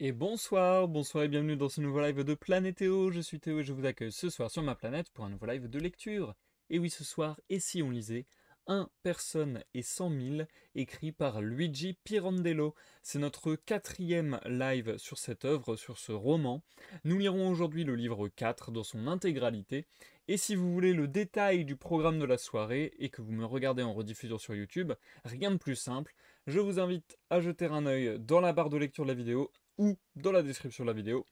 Et bonsoir, bonsoir et bienvenue dans ce nouveau live de Planétéo. Je suis Théo et je vous accueille ce soir sur ma planète pour un nouveau live de lecture. Et oui, ce soir, et si on lisait Un personne et 100 000, écrit par Luigi Pirandello. C'est notre quatrième live sur cette œuvre, sur ce roman. Nous lirons aujourd'hui le livre 4 dans son intégralité. Et si vous voulez le détail du programme de la soirée et que vous me regardez en rediffusion sur YouTube, rien de plus simple. Je vous invite à jeter un œil dans la barre de lecture de la vidéo ou dans la description de la vidéo.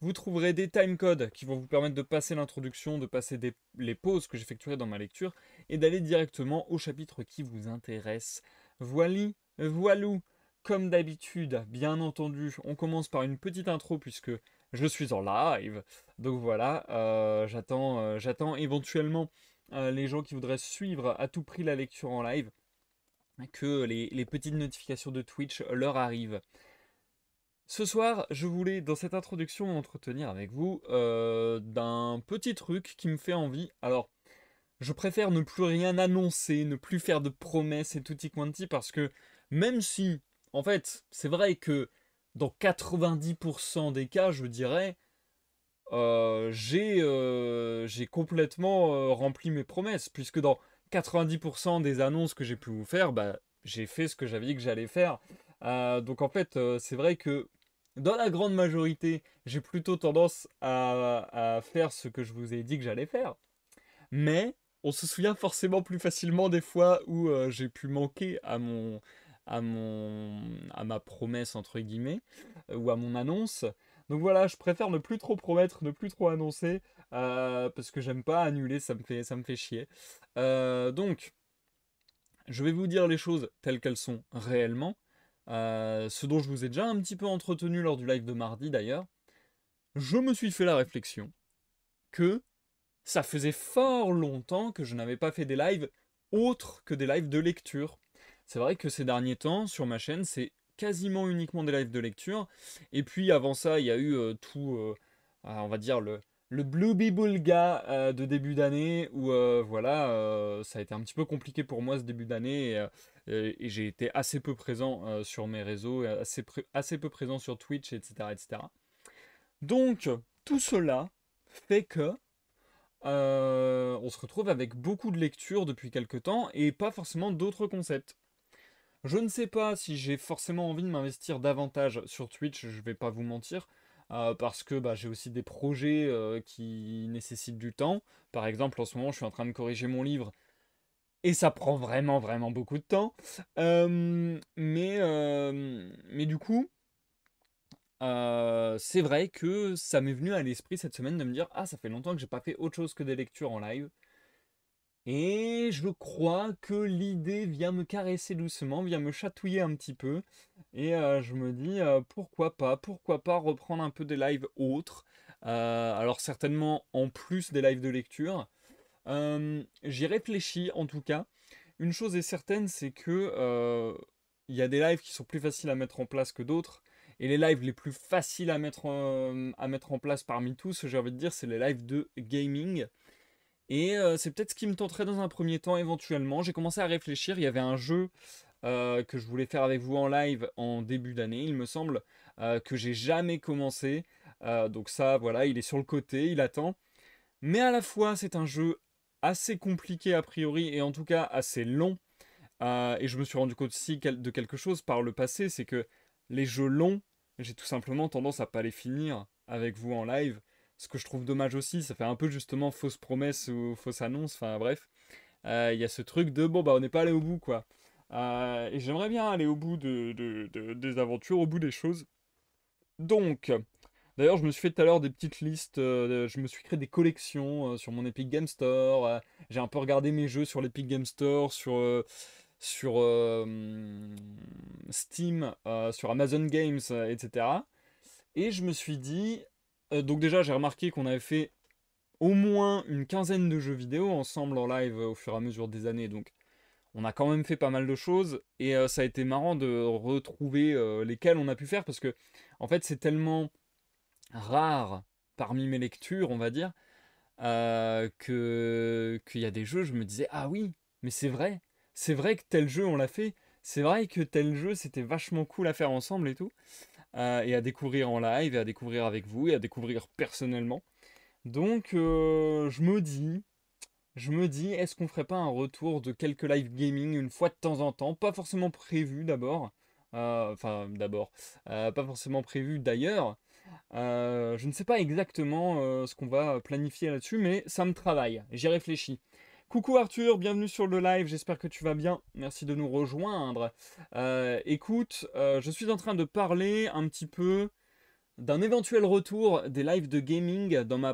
Vous trouverez des timecodes qui vont vous permettre de passer l'introduction, de passer les pauses que j'effectuerai dans ma lecture et d'aller directement au chapitre qui vous intéresse. Voili, voilou, comme d'habitude, bien entendu, on commence par une petite intro puisque je suis en live. Donc voilà, j'attends éventuellement les gens qui voudraient suivre à tout prix la lecture en live, que les petites notifications de Twitch leur arrivent. Ce soir, je voulais, dans cette introduction, entretenir avec vous d'un petit truc qui me fait envie. Alors, je préfère ne plus rien annoncer, ne plus faire de promesses et tutti quanti, parce que même si, en fait, c'est vrai que dans 90% des cas, je dirais, j'ai complètement rempli mes promesses, puisque dans 90% des annonces que j'ai pu vous faire, bah, j'ai fait ce que j'avais dit que j'allais faire. Donc en fait, c'est vrai que dans la grande majorité, j'ai plutôt tendance à faire ce que je vous ai dit que j'allais faire. Mais on se souvient forcément plus facilement des fois où j'ai pu manquer à ma promesse entre guillemets ou à mon annonce. Donc voilà, je préfère ne plus trop promettre, ne plus trop annoncer parce que j'aime pas annuler, ça me fait chier. Donc, je vais vous dire les choses telles qu'elles sont réellement. Ce dont je vous ai déjà un petit peu entretenu lors du live de mardi d'ailleurs. Je me suis fait la réflexion que ça faisait fort longtemps que je n'avais pas fait des lives autres que des lives de lecture. C'est vrai que ces derniers temps, sur ma chaîne, c'est quasiment uniquement des lives de lecture. Et puis avant ça, il y a eu on va dire, le Blooby Bulga de début d'année, où voilà, ça a été un petit peu compliqué pour moi ce début d'année. Et j'ai été assez peu présent sur mes réseaux, et assez peu présent sur Twitch, etc., etc. Donc, tout cela fait que on se retrouve avec beaucoup de lectures depuis quelques temps et pas forcément d'autres concepts. Je ne sais pas si j'ai forcément envie de m'investir davantage sur Twitch, je vais pas vous mentir, parce que bah, j'ai aussi des projets qui nécessitent du temps. Par exemple, en ce moment, je suis en train de corriger mon livre et ça prend vraiment, vraiment beaucoup de temps. Mais du coup, c'est vrai que ça m'est venu à l'esprit cette semaine de me dire, ah, ça fait longtemps que j'ai pas fait autre chose que des lectures en live. Et je crois que l'idée vient me caresser doucement, vient me chatouiller un petit peu. Et je me dis, pourquoi pas reprendre un peu des lives autres. Alors certainement en plus des lives de lecture. J'y réfléchis en tout cas. Une chose est certaine, c'est que il y a des lives qui sont plus faciles à mettre en place que d'autres. Et les lives les plus faciles à mettre en place parmi tous, j'ai envie de dire, c'est les lives de gaming. Et c'est peut-être ce qui me tenterait dans un premier temps éventuellement. J'ai commencé à réfléchir, il y avait un jeu que je voulais faire avec vous en live en début d'année, il me semble, que j'ai jamais commencé. Donc ça, voilà, il est sur le côté, il attend. Mais à la fois, c'est un jeu assez compliqué a priori, et en tout cas assez long. Et je me suis rendu compte aussi de quelque chose par le passé, c'est que les jeux longs, j'ai tout simplement tendance à pas les finir avec vous en live. Ce que je trouve dommage aussi, ça fait un peu justement fausse promesse ou fausse annonce, enfin bref. Il y a ce truc de bon bah on n'est pas allé au bout quoi. Et j'aimerais bien aller au bout des aventures, au bout des choses. Donc, d'ailleurs je me suis fait tout à l'heure des petites listes, je me suis créé des collections sur mon Epic Game Store. J'ai un peu regardé mes jeux sur l'Epic Game Store, sur Steam, sur Amazon Games, etc. Et je me suis dit, donc déjà j'ai remarqué qu'on avait fait au moins une quinzaine de jeux vidéo ensemble en live au fur et à mesure des années, donc on a quand même fait pas mal de choses, et ça a été marrant de retrouver lesquels on a pu faire, parce que en fait c'est tellement rare parmi mes lectures, on va dire, qu'il y a des jeux, je me disais, ah oui, mais c'est vrai que tel jeu on l'a fait, c'est vrai que tel jeu c'était vachement cool à faire ensemble et tout. et à découvrir en live, et à découvrir avec vous, et à découvrir personnellement. Donc je me dis, est-ce qu'on ferait pas un retour de quelques live gaming une fois de temps en temps, pas forcément prévu d'abord, pas forcément prévu d'ailleurs. Je ne sais pas exactement ce qu'on va planifier là-dessus, mais ça me travaille, j'y réfléchis. Coucou Arthur, bienvenue sur le live, j'espère que tu vas bien, merci de nous rejoindre. Écoute, je suis en train de parler un petit peu d'un éventuel retour des lives de gaming dans ma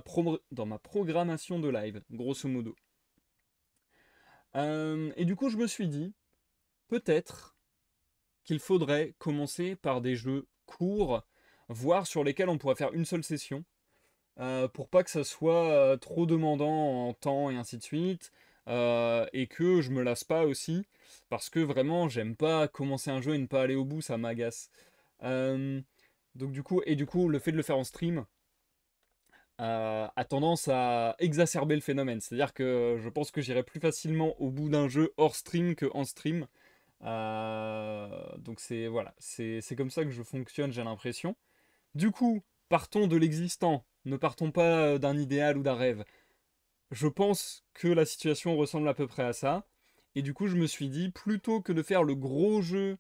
programmation de live, grosso modo. Et du coup, je me suis dit, peut-être qu'il faudrait commencer par des jeux courts, voire sur lesquels on pourrait faire une seule session, pour pas que ça soit trop demandant en temps et ainsi de suite, et que je me lasse pas aussi, parce que vraiment, j'aime pas commencer un jeu et ne pas aller au bout, ça m'agace. Euh, donc du coup, le fait de le faire en stream a tendance à exacerber le phénomène. C'est-à-dire que je pense que j'irai plus facilement au bout d'un jeu hors stream que en stream. Donc c'est voilà, c'est comme ça que je fonctionne, j'ai l'impression. Du coup, partons de l'existant, ne partons pas d'un idéal ou d'un rêve. Je pense que la situation ressemble à peu près à ça. Et du coup, je me suis dit, plutôt que de faire le gros jeu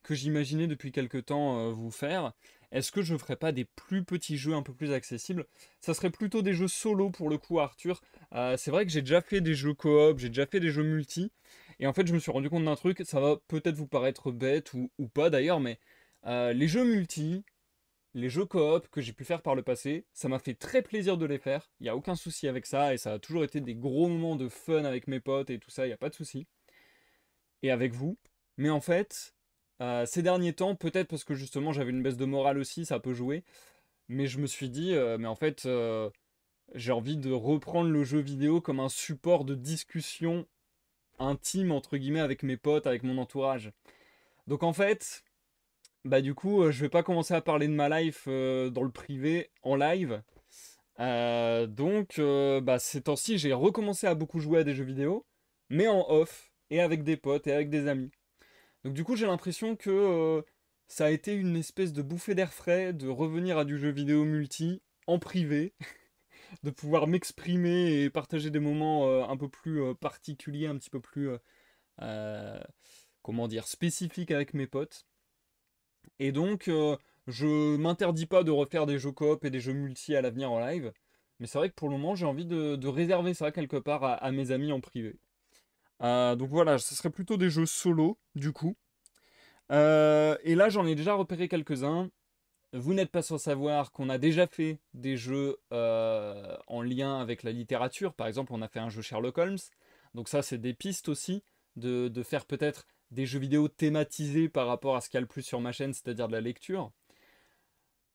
que j'imaginais depuis quelque temps vous faire, est-ce que je ne ferais pas des plus petits jeux un peu plus accessibles? Ça serait plutôt des jeux solo pour le coup, Arthur. C'est vrai que j'ai déjà fait des jeux coop, j'ai déjà fait des jeux multi. Et en fait, je me suis rendu compte d'un truc, ça va peut-être vous paraître bête ou pas d'ailleurs, mais les jeux multi, les jeux coop que j'ai pu faire par le passé, ça m'a fait très plaisir de les faire. Il n'y a aucun souci avec ça et ça a toujours été des gros moments de fun avec mes potes et tout ça, il n'y a pas de souci. Et avec vous. Mais en fait, ces derniers temps, peut-être parce que justement j'avais une baisse de morale aussi, ça peut jouer. Mais je me suis dit, mais en fait, j'ai envie de reprendre le jeu vidéo comme un support de discussion intime, entre guillemets, avec mes potes, avec mon entourage. Donc en fait, bah du coup, je vais pas commencer à parler de ma life dans le privé, en live. Donc, ces temps-ci, j'ai recommencé à beaucoup jouer à des jeux vidéo, mais en off, et avec des potes, et avec des amis. Donc du coup, j'ai l'impression que ça a été une espèce de bouffée d'air frais de revenir à du jeu vidéo multi, en privé, de pouvoir m'exprimer et partager des moments un peu plus particuliers, un petit peu plus, euh, comment dire, spécifiques avec mes potes. Et donc, je m'interdis pas de refaire des jeux coop et des jeux multi à l'avenir en live. Mais c'est vrai que pour le moment, j'ai envie de réserver ça quelque part à mes amis en privé. Donc voilà, ce serait plutôt des jeux solo, du coup. Et là, j'en ai déjà repéré quelques-uns. Vous n'êtes pas sans savoir qu'on a déjà fait des jeux en lien avec la littérature. Par exemple, on a fait un jeu Sherlock Holmes. Donc ça, c'est des pistes aussi de faire peut-être des jeux vidéo thématisés par rapport à ce qu'il y a le plus sur ma chaîne, c'est-à-dire de la lecture.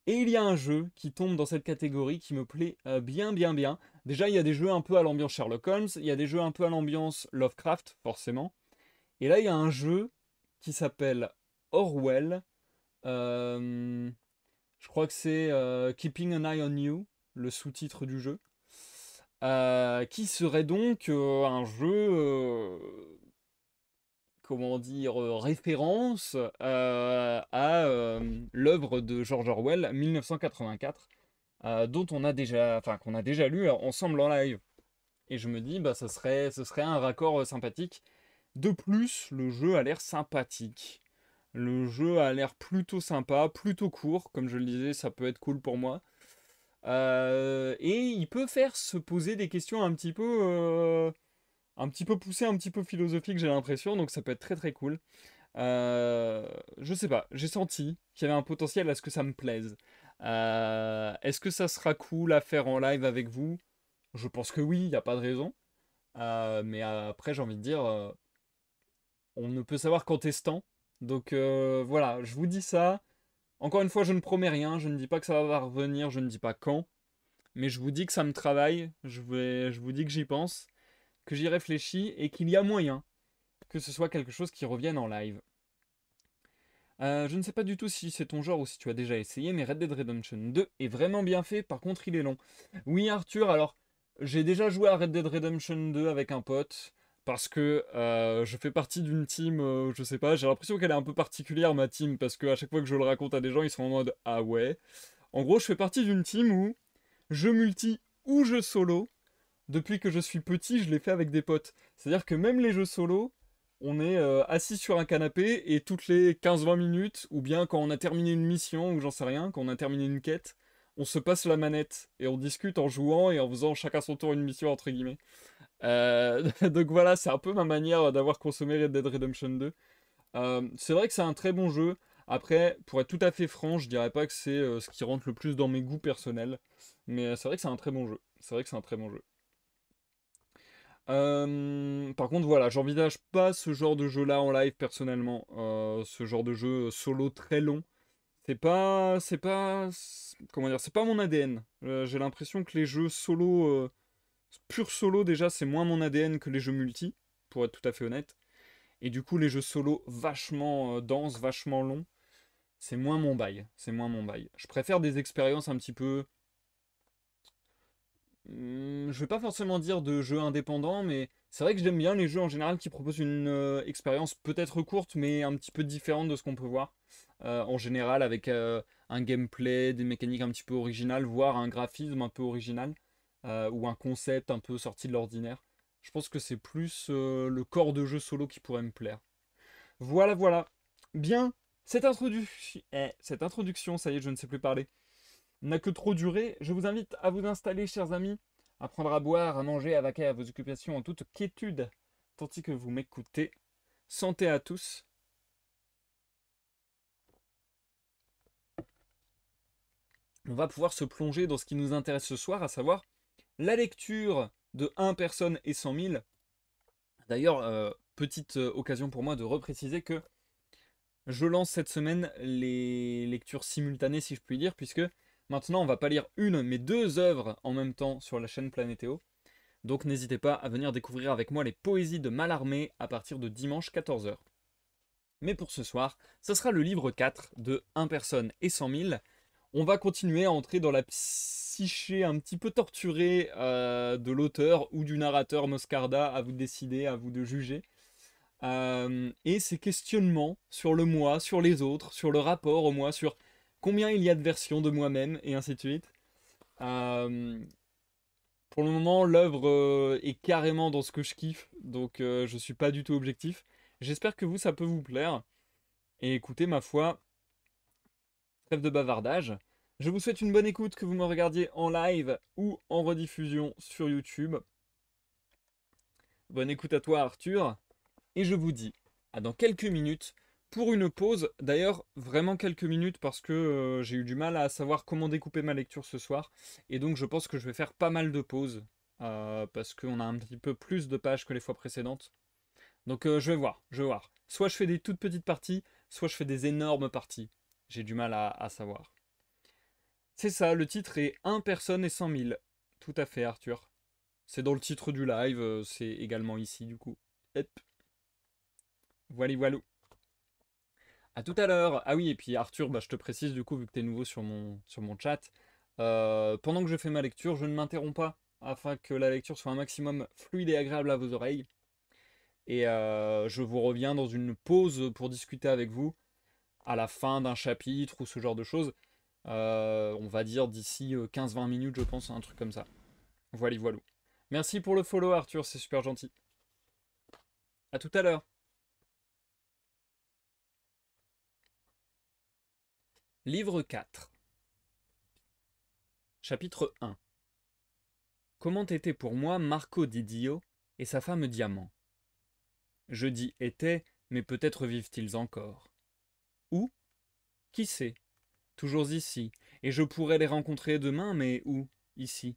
Et il y a un jeu qui tombe dans cette catégorie qui me plaît bien, bien, bien. Déjà, il y a des jeux un peu à l'ambiance Sherlock Holmes, il y a des jeux un peu à l'ambiance Lovecraft, forcément. Et là, il y a un jeu qui s'appelle Orwell. Euh, je crois que c'est Keeping an Eye on You, le sous-titre du jeu. Qui serait donc un jeu, comment dire, référence à l'œuvre de George Orwell, 1984, dont on a déjà, enfin qu'on a déjà lu ensemble en live. Et je me dis, bah, ce serait un raccord sympathique. De plus, le jeu a l'air sympathique. Le jeu a l'air plutôt sympa, plutôt court, comme je le disais, ça peut être cool pour moi. Et il peut faire se poser des questions un petit peu poussées, un petit peu philosophiques, j'ai l'impression, donc ça peut être très très cool. Je sais pas, j'ai senti qu'il y avait un potentiel à ce que ça me plaise. Est-ce que ça sera cool à faire en live avec vous? Je pense que oui, il n'y a pas de raison. Mais après, j'ai envie de dire, on ne peut savoir qu'en testant. Donc voilà, je vous dis ça. Encore une fois, je ne promets rien, je ne dis pas que ça va revenir, je ne dis pas quand. Mais je vous dis que ça me travaille, je vous dis que j'y pense, que j'y réfléchis et qu'il y a moyen que ce soit quelque chose qui revienne en live. Je ne sais pas du tout si c'est ton genre ou si tu as déjà essayé, mais Red Dead Redemption 2 est vraiment bien fait, par contre il est long. Oui Arthur, alors j'ai déjà joué à Red Dead Redemption 2 avec un pote. parce que je fais partie d'une team, je sais pas, j'ai l'impression qu'elle est un peu particulière ma team, parce que à chaque fois que je le raconte à des gens, ils sont en mode ah ouais. En gros, je fais partie d'une team où je multi ou je solo. Depuis que je suis petit, je l'ai fait avec des potes. C'est-à-dire que même les jeux solo, on est assis sur un canapé et toutes les 15-20 minutes, ou bien quand on a terminé une mission, ou j'en sais rien, quand on a terminé une quête, on se passe la manette et on discute en jouant et en faisant chacun son tour une mission entre guillemets. Donc voilà, c'est un peu ma manière d'avoir consommé Red Dead Redemption 2. C'est vrai que c'est un très bon jeu. Après, pour être tout à fait franc, je dirais pas que c'est ce qui rentre le plus dans mes goûts personnels. Mais c'est vrai que c'est un très bon jeu. C'est vrai que c'est un très bon jeu. Par contre, voilà, j'envisage pas ce genre de jeu-là en live personnellement. Ce genre de jeu solo très long. Comment dire, c'est pas mon ADN. J'ai l'impression que les jeux solo, pur solo déjà, c'est moins mon ADN que les jeux multi, pour être tout à fait honnête. Et du coup, les jeux solo vachement denses, vachement longs, c'est moins mon bail. C'est moins mon bail. Je préfère des expériences un petit peu. Je vais pas forcément dire de jeux indépendants, mais c'est vrai que j'aime bien les jeux en général qui proposent une expérience peut-être courte, mais un petit peu différente de ce qu'on peut voir. En général, avec un gameplay, des mécaniques un petit peu originales, voire un graphisme un peu original, ou un concept un peu sorti de l'ordinaire. Je pense que c'est plus le corps de jeu solo qui pourrait me plaire. Voilà, voilà. Bien, cette introduction, ça y est, je ne sais plus parler, n'a que trop duré. Je vous invite à vous installer, chers amis, à prendre à boire, à manger, à vaquer à vos occupations en toute quiétude, tandis que vous m'écoutez. Santé à tous. On va pouvoir se plonger dans ce qui nous intéresse ce soir, à savoir la lecture de 1 personne et 100 000. D'ailleurs, petite occasion pour moi de repréciser que je lance cette semaine les lectures simultanées, si je puis dire, puisque maintenant on va pas lire une, mais 2 œuvres en même temps sur la chaîne Planétéo. Donc n'hésitez pas à venir découvrir avec moi les poésies de Mallarmé à partir de dimanche 14 h. Mais pour ce soir, ce sera le livre 4 de 1 personne et 100 000. On va continuer à entrer dans la psyché un petit peu torturée de l'auteur ou du narrateur Moscarda, à vous de décider, à vous de juger. Et ces questionnements sur le moi, sur les autres, sur le rapport au moi, sur combien il y a de versions de moi-même, et ainsi de suite. Euh, pour le moment, l'œuvre est carrément dans ce que je kiffe, donc je suis pas du tout objectif. J'espère que vous, ça peut vous plaire. Et écoutez, ma foi, trêve de bavardage. Je vous souhaite une bonne écoute, que vous me regardiez en live ou en rediffusion sur YouTube. Bonne écoute à toi, Arthur. Et je vous dis à dans quelques minutes pour une pause. D'ailleurs, vraiment quelques minutes parce que j'ai eu du mal à savoir comment découper ma lecture ce soir. Et donc je pense que je vais faire pas mal de pauses parce qu'on a un petit peu plus de pages que les fois précédentes. Donc je vais voir, je vais voir. Soit je fais des toutes petites parties, soit je fais des énormes parties. J'ai du mal à savoir. C'est ça, le titre est 1 personne et 100 000. Tout à fait, Arthur. C'est dans le titre du live, c'est également ici du coup. Hop. Voilà, voilà. À tout à l'heure. Ah oui, et puis Arthur, bah, je te précise du coup, vu que tu es nouveau sur mon chat, pendant que je fais ma lecture, je ne m'interromps pas afin que la lecture soit un maximum fluide et agréable à vos oreilles. Et je vous reviens dans une pause pour discuter avec vous à la fin d'un chapitre ou ce genre de choses. On va dire d'ici 15-20 minutes, je pense, un truc comme ça. Voilà, voilà. Merci pour le follow, Arthur, c'est super gentil. À tout à l'heure. Livre 4. Chapitre 1. Comment était pour moi Marco Di Dio et sa femme Diamant? Je dis étaient, mais peut-être vivent-ils encore. Où? Qui sait? Toujours ici, et je pourrais les rencontrer demain, mais où? Ici.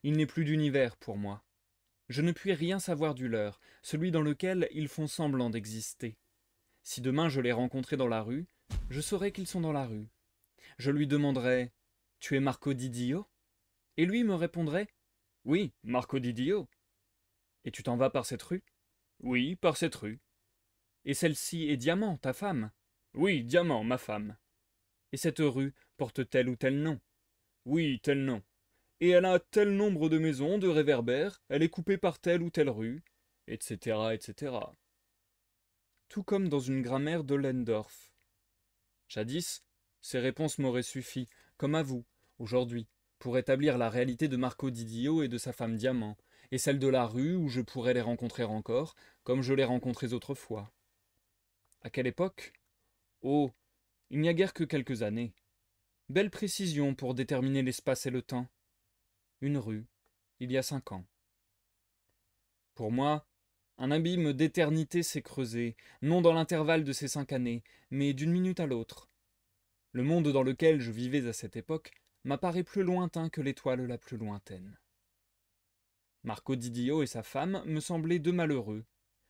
Il n'est plus d'univers pour moi. Je ne puis rien savoir du leur, celui dans lequel ils font semblant d'exister. Si demain je les rencontrais dans la rue, je saurais qu'ils sont dans la rue. Je lui demanderais « Tu es Marco Di Dio ?» Et lui me répondrait « Oui, Marco Di Dio. » « Et tu t'en vas par cette rue ?»« Oui, par cette rue. »« Et celle-ci est Diamant, ta femme ?»« Oui, Diamant, ma femme. »« Et cette rue porte tel ou tel nom ?»« Oui, tel nom. »« Et elle a tel nombre de maisons, de réverbères, elle est coupée par telle ou telle rue. » etc., etc. Tout comme dans une grammaire de Lendorf. Jadis, ces réponses m'auraient suffi, comme à vous, aujourd'hui, pour établir la réalité de Marco Didio et de sa femme Diamant, et celle de la rue où je pourrais les rencontrer encore, comme je les rencontrais autrefois. À quelle époque? Oh, il n'y a guère que quelques années. Belle précision pour déterminer l'espace et le temps. Une rue, il y a 5 ans. Pour moi, un abîme d'éternité s'est creusé, non dans l'intervalle de ces 5 années, mais d'une minute à l'autre. Le monde dans lequel je vivais à cette époque m'apparaît plus lointain que l'étoile la plus lointaine. Marco Didio et sa femme me semblaient deux malheureux.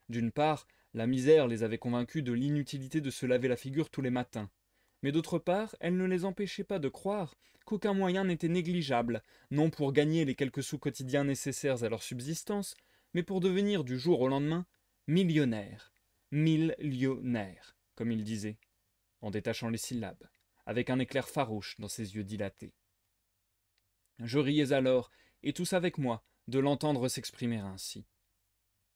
D'une part, la misère les avait convaincus de l'inutilité de se laver la figure tous les matins. Mais d'autre part, elle ne les empêchait pas de croire qu'aucun moyen n'était négligeable, non pour gagner les quelques sous quotidiens nécessaires à leur subsistance, mais pour devenir du jour au lendemain millionnaires, millionnaires, comme il disait, en détachant les syllabes, avec un éclair farouche dans ses yeux dilatés. Je riais alors, et tous avec moi, de l'entendre s'exprimer ainsi.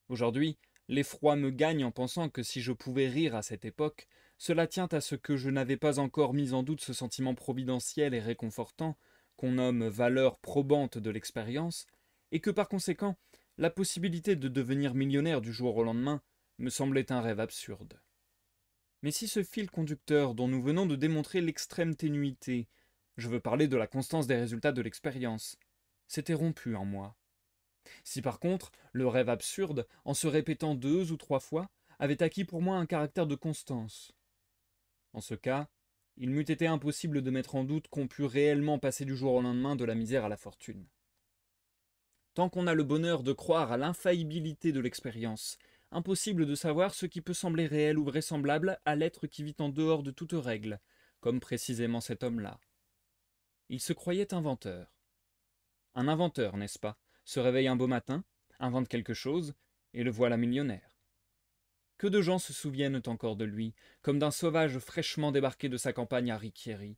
Aujourd'hui, l'effroi me gagne en pensant que si je pouvais rire à cette époque, cela tient à ce que je n'avais pas encore mis en doute ce sentiment providentiel et réconfortant, qu'on nomme valeur probante de l'expérience, et que par conséquent, la possibilité de devenir millionnaire du jour au lendemain me semblait un rêve absurde. Mais si ce fil conducteur dont nous venons de démontrer l'extrême ténuité, je veux parler de la constance des résultats de l'expérience, s'était rompu en moi. Si par contre, le rêve absurde, en se répétant 2 ou 3 fois, avait acquis pour moi un caractère de constance. En ce cas, il m'eût été impossible de mettre en doute qu'on pût réellement passer du jour au lendemain de la misère à la fortune. Tant qu'on a le bonheur de croire à l'infaillibilité de l'expérience, impossible de savoir ce qui peut sembler réel ou vraisemblable à l'être qui vit en dehors de toute règle, comme précisément cet homme-là. Il se croyait inventeur. Un inventeur, n'est-ce pas, se réveille un beau matin, invente quelque chose, et le voilà millionnaire. Que de gens se souviennent encore de lui, comme d'un sauvage fraîchement débarqué de sa campagne à Riquieri.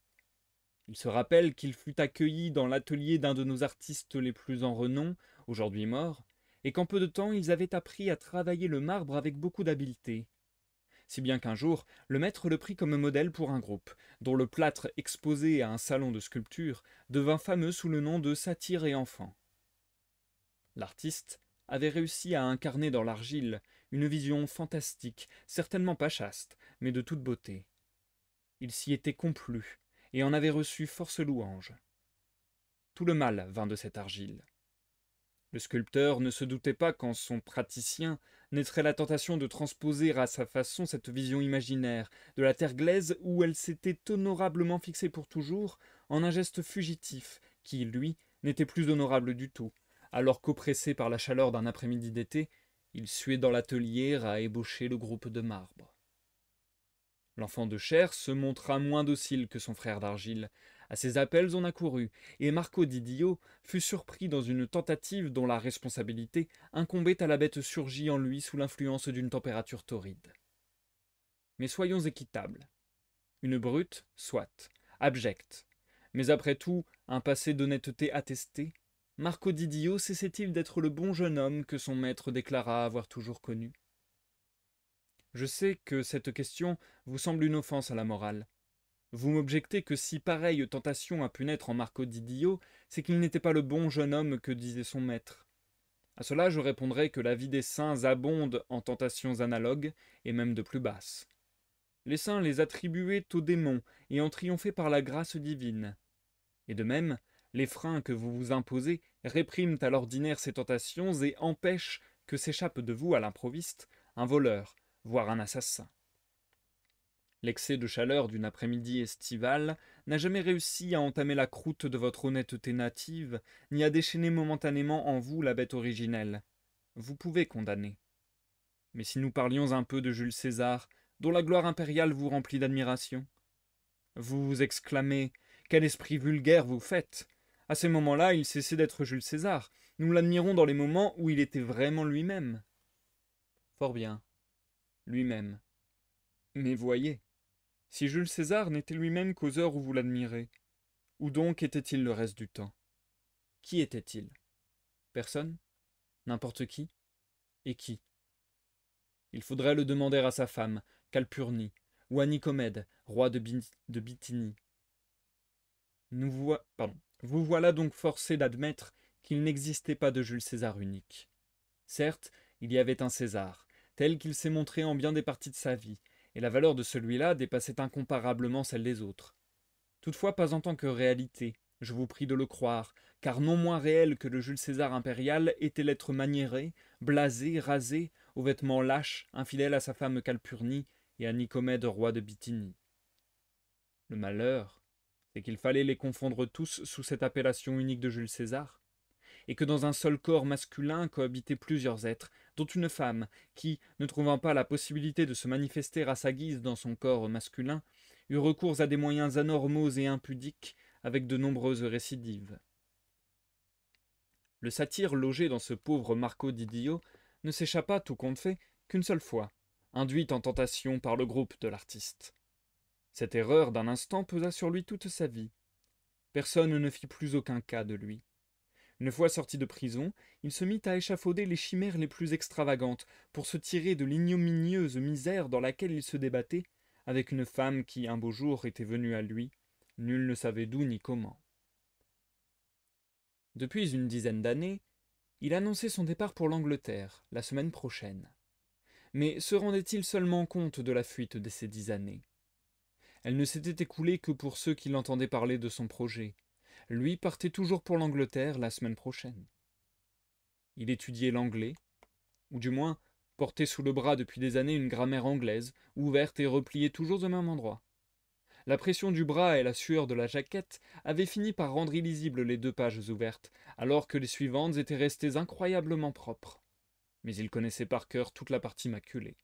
Il se rappelle qu'il fut accueilli dans l'atelier d'un de nos artistes les plus en renom, aujourd'hui mort, et qu'en peu de temps ils avaient appris à travailler le marbre avec beaucoup d'habileté. Si bien qu'un jour, le maître le prit comme modèle pour un groupe, dont le plâtre exposé à un salon de sculpture devint fameux sous le nom de Satyre et Enfant. L'artiste avait réussi à incarner dans l'argile une vision fantastique, certainement pas chaste, mais de toute beauté. Il s'y était complu, et en avait reçu force louanges. Tout le mal vint de cette argile. Le sculpteur ne se doutait pas qu'en son praticien naîtrait la tentation de transposer à sa façon cette vision imaginaire de la terre glaise où elle s'était honorablement fixée pour toujours en un geste fugitif qui, lui, n'était plus honorable du tout, alors qu'oppressé par la chaleur d'un après-midi d'été, il suait dans l'atelier à ébaucher le groupe de marbre. L'enfant de chair se montra moins docile que son frère d'argile. À ses appels on accourut, et Marco Didio fut surpris dans une tentative dont la responsabilité incombait à la bête surgie en lui sous l'influence d'une température torride. Mais soyons équitables. Une brute, soit, abjecte. Mais après tout, un passé d'honnêteté attesté, Marco Didio cessait-il d'être le bon jeune homme que son maître déclara avoir toujours connu? Je sais que cette question vous semble une offense à la morale. Vous m'objectez que si pareille tentation a pu naître en Marco Didio, c'est qu'il n'était pas le bon jeune homme que disait son maître. À cela, je répondrai que la vie des saints abonde en tentations analogues, et même de plus basses. Les saints les attribuaient aux démons et en triomphaient par la grâce divine. Et de même, les freins que vous vous imposez répriment à l'ordinaire ces tentations et empêchent que s'échappe de vous à l'improviste un voleur, voire un assassin. L'excès de chaleur d'une après-midi estivale n'a jamais réussi à entamer la croûte de votre honnêteté native, ni à déchaîner momentanément en vous la bête originelle. Vous pouvez condamner. Mais si nous parlions un peu de Jules César, dont la gloire impériale vous remplit d'admiration, vous vous exclamez « Quel esprit vulgaire vous faites !» À ces moments-là, il cessait d'être Jules César. Nous l'admirons dans les moments où il était vraiment lui-même. Fort bien. Lui-même. Mais voyez, si Jules César n'était lui-même qu'aux heures où vous l'admirez, où donc était-il le reste du temps? Qui était-il? Personne? N'importe qui? Et qui? Il faudrait le demander à sa femme, Calpurnie, ou à Nicomède, roi de Bithynie. Vous voilà donc forcé d'admettre qu'il n'existait pas de Jules César unique. Certes, il y avait un César, tel qu'il s'est montré en bien des parties de sa vie, et la valeur de celui-là dépassait incomparablement celle des autres. Toutefois pas en tant que réalité, je vous prie de le croire, car non moins réel que le Jules César impérial était l'être maniéré, blasé, rasé, aux vêtements lâches, infidèle à sa femme Calpurnie et à Nicomède, roi de Bithynie. Le malheur, c'est qu'il fallait les confondre tous sous cette appellation unique de Jules César, et que dans un seul corps masculin cohabitaient plusieurs êtres, dont une femme, qui, ne trouvant pas la possibilité de se manifester à sa guise dans son corps masculin, eut recours à des moyens anormaux et impudiques, avec de nombreuses récidives. Le satyre logé dans ce pauvre Marco d'Idio ne s'échappa, tout compte fait, qu'une seule fois, induit en tentation par le groupe de l'artiste. Cette erreur d'un instant pesa sur lui toute sa vie. Personne ne fit plus aucun cas de lui. Une fois sorti de prison, il se mit à échafauder les chimères les plus extravagantes pour se tirer de l'ignominieuse misère dans laquelle il se débattait, avec une femme qui, un beau jour, était venue à lui, nul ne savait d'où ni comment. Depuis une dizaine d'années, il annonçait son départ pour l'Angleterre, la semaine prochaine. Mais se rendait-il seulement compte de la fuite de ces 10 années? Elle ne s'était écoulée que pour ceux qui l'entendaient parler de son projet. Lui partait toujours pour l'Angleterre la semaine prochaine. Il étudiait l'anglais, ou du moins portait sous le bras depuis des années une grammaire anglaise, ouverte et repliée toujours au même endroit. La pression du bras et la sueur de la jaquette avaient fini par rendre illisibles les 2 pages ouvertes, alors que les suivantes étaient restées incroyablement propres. Mais il connaissait par cœur toute la partie maculée.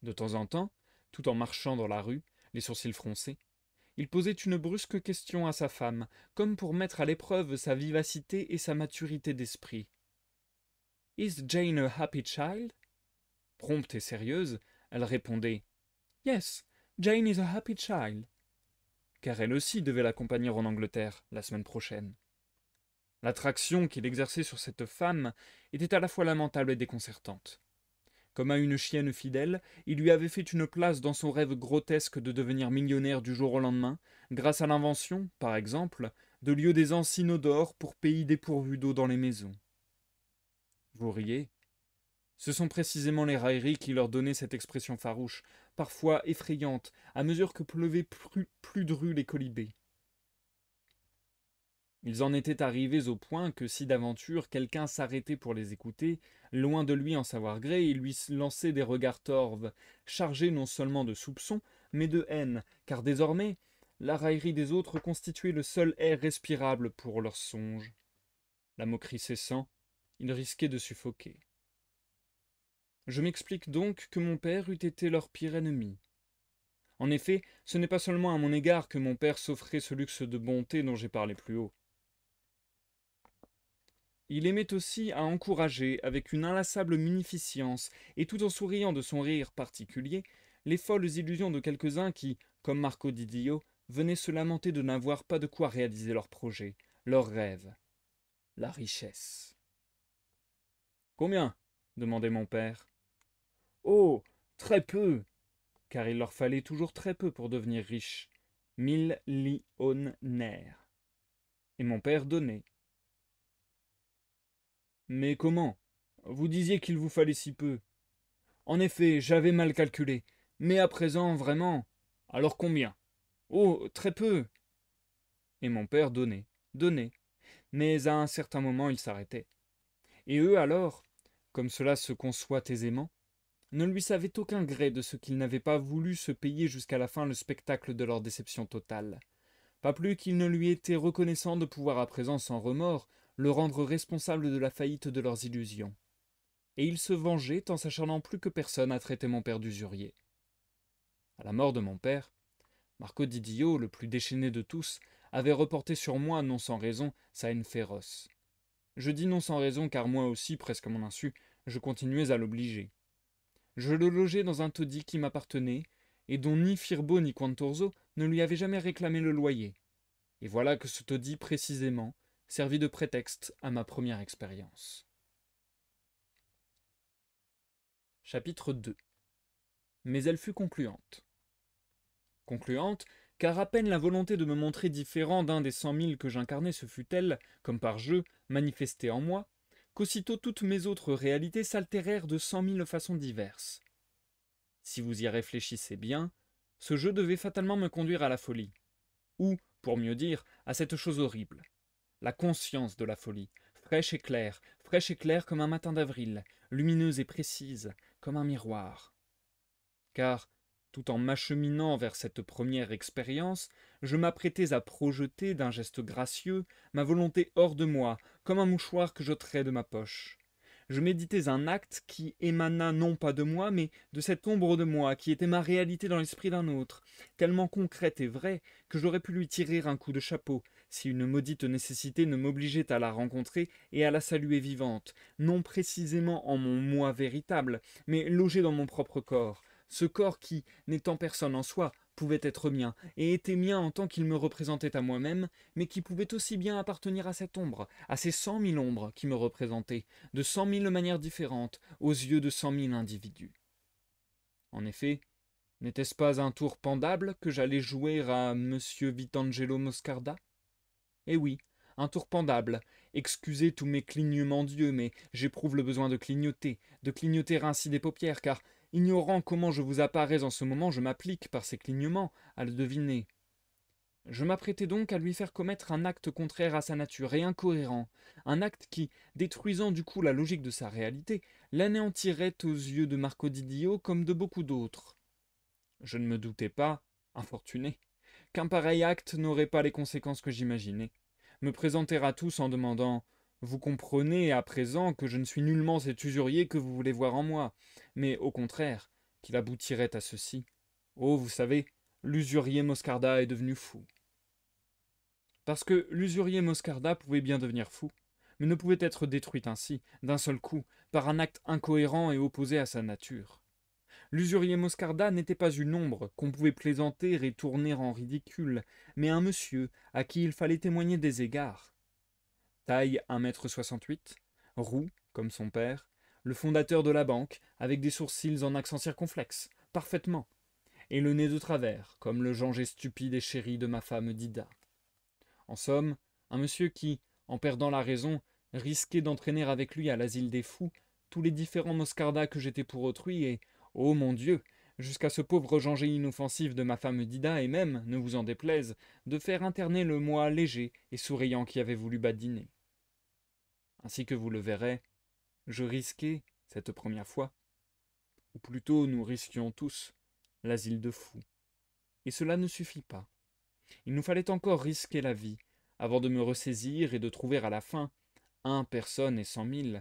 De temps en temps, tout en marchant dans la rue, les sourcils froncés, il posait une brusque question à sa femme, comme pour mettre à l'épreuve sa vivacité et sa maturité d'esprit. « Is Jane a happy child ?» Prompte et sérieuse, elle répondait « Yes, Jane is a happy child », car elle aussi devait l'accompagner en Angleterre la semaine prochaine. L'attraction qu'il exerçait sur cette femme était à la fois lamentable et déconcertante. Comme à une chienne fidèle, il lui avait fait une place dans son rêve grotesque de devenir millionnaire du jour au lendemain, grâce à l'invention, par exemple, de lieux d'aisance inodores pour pays dépourvus d'eau dans les maisons. Vous riez? Ce sont précisément les railleries qui leur donnaient cette expression farouche, parfois effrayante, à mesure que pleuvaient plus drus les colibés. Ils en étaient arrivés au point que si d'aventure quelqu'un s'arrêtait pour les écouter, loin de lui en savoir gré, il lui lançait des regards torves, chargés non seulement de soupçons, mais de haine, car désormais, la raillerie des autres constituait le seul air respirable pour leurs songes. La moquerie cessant, ils risquaient de suffoquer. Je m'explique donc que mon père eût été leur pire ennemi. En effet, ce n'est pas seulement à mon égard que mon père s'offrait ce luxe de bonté dont j'ai parlé plus haut. Il aimait aussi à encourager, avec une inlassable munificence, et tout en souriant de son rire particulier, les folles illusions de quelques-uns qui, comme Marco d'Idio, venaient se lamenter de n'avoir pas de quoi réaliser leurs projets, leurs rêves, la richesse. « Combien ?» demandait mon père. « Oh, très peu !» car il leur fallait toujours très peu pour devenir riches, 1000 lionnaires. Et mon père donnait. Mais comment? Vous disiez qu'il vous fallait si peu. En effet, j'avais mal calculé. Mais à présent, vraiment. Alors combien? Oh, très peu. Et mon père donnait. Mais à un certain moment, il s'arrêtait. Et eux alors, comme cela se conçoit aisément, ne lui savaient aucun gré de ce qu'ils n'avaient pas voulu se payer jusqu'à la fin le spectacle de leur déception totale. Pas plus qu'il ne lui était reconnaissant de pouvoir à présent sans remords le rendre responsable de la faillite de leurs illusions. Et il se vengeait en s'acharnant plus que personne à traiter mon père d'usurier. À la mort de mon père, Marco d'Idio, le plus déchaîné de tous, avait reporté sur moi, non sans raison, sa haine féroce. Je dis non sans raison car moi aussi, presque à mon insu, je continuais à l'obliger. Je le logeais dans un taudis qui m'appartenait, et dont ni Firbo ni Quantorzo ne lui avaient jamais réclamé le loyer. Et voilà que ce taudis, précisément, servit de prétexte à ma première expérience. Chapitre 2. Mais elle fut concluante. Concluante, car à peine la volonté de me montrer différent d'un des 100 000 que j'incarnais se fut-elle, comme par jeu, manifestée en moi, qu'aussitôt toutes mes autres réalités s'altérèrent de 100 000 façons diverses. Si vous y réfléchissez bien, ce jeu devait fatalement me conduire à la folie, ou, pour mieux dire, à cette chose horrible, la conscience de la folie, fraîche et claire comme un matin d'avril, lumineuse et précise, comme un miroir. Car, tout en m'acheminant vers cette première expérience, je m'apprêtais à projeter d'un geste gracieux ma volonté hors de moi, comme un mouchoir que j'ôterais de ma poche. Je méditais un acte qui émana non pas de moi, mais de cette ombre de moi, qui était ma réalité dans l'esprit d'un autre, tellement concrète et vraie que j'aurais pu lui tirer un coup de chapeau, si une maudite nécessité ne m'obligeait à la rencontrer et à la saluer vivante, non précisément en mon moi véritable, mais logée dans mon propre corps, ce corps qui, n'étant personne en soi, pouvait être mien, et était mien en tant qu'il me représentait à moi-même, mais qui pouvait aussi bien appartenir à cette ombre, à ces 100 000 ombres qui me représentaient, de 100 000 manières différentes, aux yeux de 100 000 individus. En effet, n'était-ce pas un tour pendable que j'allais jouer à Monsieur Vitangelo Moscarda? Eh oui, un tour pendable. Excusez tous mes clignements d'yeux, mais j'éprouve le besoin de clignoter ainsi des paupières, car, ignorant comment je vous apparais en ce moment, je m'applique, par ces clignements, à le deviner. Je m'apprêtais donc à lui faire commettre un acte contraire à sa nature et incohérent, un acte qui, détruisant du coup la logique de sa réalité, l'anéantirait aux yeux de Marco Didio comme de beaucoup d'autres. Je ne me doutais pas, infortuné, qu'un pareil acte n'aurait pas les conséquences que j'imaginais. Me présenter à tous en demandant « Vous comprenez à présent que je ne suis nullement cet usurier que vous voulez voir en moi, mais au contraire, qu'il aboutirait à ceci. Oh, vous savez, l'usurier Moscarda est devenu fou. » Parce que l'usurier Moscarda pouvait bien devenir fou, mais ne pouvait être détruit ainsi, d'un seul coup, par un acte incohérent et opposé à sa nature. L'usurier Moscarda n'était pas une ombre qu'on pouvait plaisanter et tourner en ridicule, mais un monsieur à qui il fallait témoigner des égards. Taille 1,68 m, roux, comme son père, le fondateur de la banque, avec des sourcils en accent circonflexe, parfaitement, et le nez de travers, comme le Jean-Gé stupide et chéri de ma femme Dida. En somme, un monsieur qui, en perdant la raison, risquait d'entraîner avec lui à l'asile des fous tous les différents Moscardas que j'étais pour autrui, et, oh mon Dieu, jusqu'à ce pauvre Jean-Gé inoffensif de ma femme Dida, et même, ne vous en déplaise, de faire interner le moi léger et souriant qui avait voulu badiner. Ainsi que vous le verrez, je risquai, cette première fois, ou plutôt nous risquions tous, l'asile de fous. Et cela ne suffit pas. Il nous fallait encore risquer la vie, avant de me ressaisir et de trouver à la fin, 1 personne et 100 000,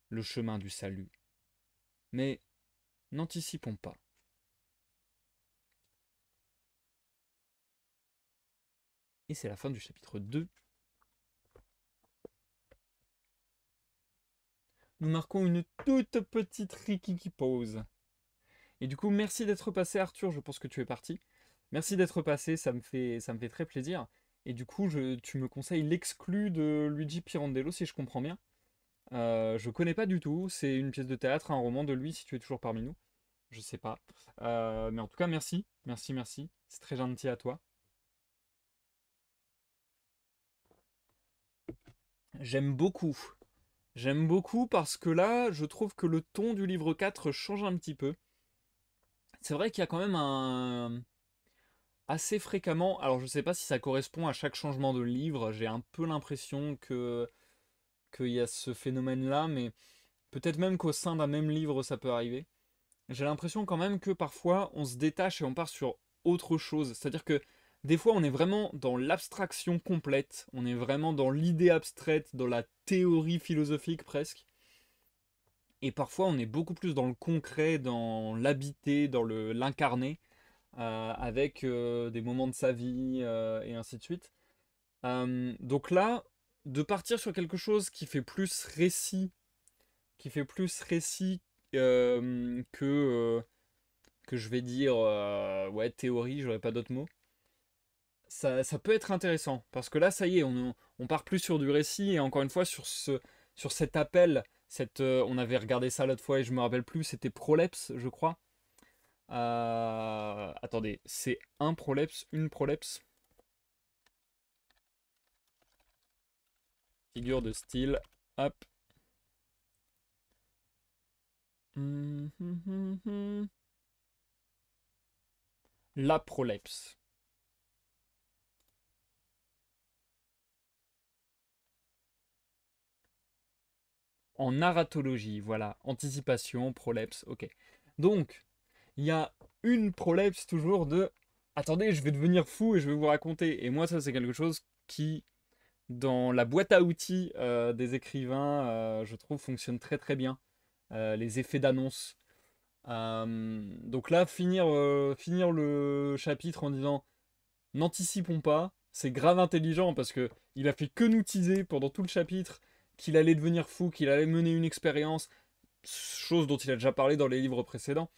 le chemin du salut. Mais n'anticipons pas. Et c'est la fin du chapitre 2. Nous marquons une toute petite rikiki pause. Et du coup, merci d'être passé, Arthur, je pense que tu es parti. Merci d'être passé, ça me fait très plaisir. Et du coup, tu me conseilles l'exclu de Luigi Pirandello, si je comprends bien. Je connais pas du tout, c'est une pièce de théâtre, un roman de lui, si tu es toujours parmi nous. Je sais pas. Mais en tout cas, merci. Merci, merci. C'est très gentil à toi. J'aime beaucoup. J'aime beaucoup parce que là, je trouve que le ton du livre 4 change un petit peu. C'est vrai qu'il y a quand même un... assez fréquemment, alors je sais pas si ça correspond à chaque changement de livre, j'ai un peu l'impression que qu'il y a ce phénomène-là, mais peut-être même qu'au sein d'un même livre ça peut arriver. J'ai l'impression quand même que parfois on se détache et on part sur autre chose. C'est-à-dire que des fois on est vraiment dans l'abstraction complète, on est vraiment dans l'idée abstraite, dans la théorie philosophique presque. Et parfois on est beaucoup plus dans le concret, dans l'habité, dans l'incarné, avec des moments de sa vie et ainsi de suite. Donc là, de partir sur quelque chose qui fait plus récit que je vais dire ouais théorie, j'aurais pas d'autres mots. Ça peut être intéressant parce que là, ça y est, on part plus sur du récit et encore une fois sur cet appel, On avait regardé ça l'autre fois et je me rappelle plus, c'était Prolepse, je crois. Attendez, c'est un Prolepse, une Prolepse. Figure de style, hop. La Prolepse. En narratologie, voilà. Anticipation, Prolepse, ok. Donc, il y a une Prolepse toujours de... Attendez, je vais devenir fou et je vais vous raconter. Et moi, ça, c'est quelque chose qui, dans la boîte à outils des écrivains, je trouve, fonctionne très très bien. Les effets d'annonce. Donc là, finir le chapitre en disant n'anticipons pas, c'est grave intelligent parce que il a fait que nous teaser pendant tout le chapitre qu'il allait devenir fou, qu'il allait mener une expérience, chose dont il a déjà parlé dans les livres précédents.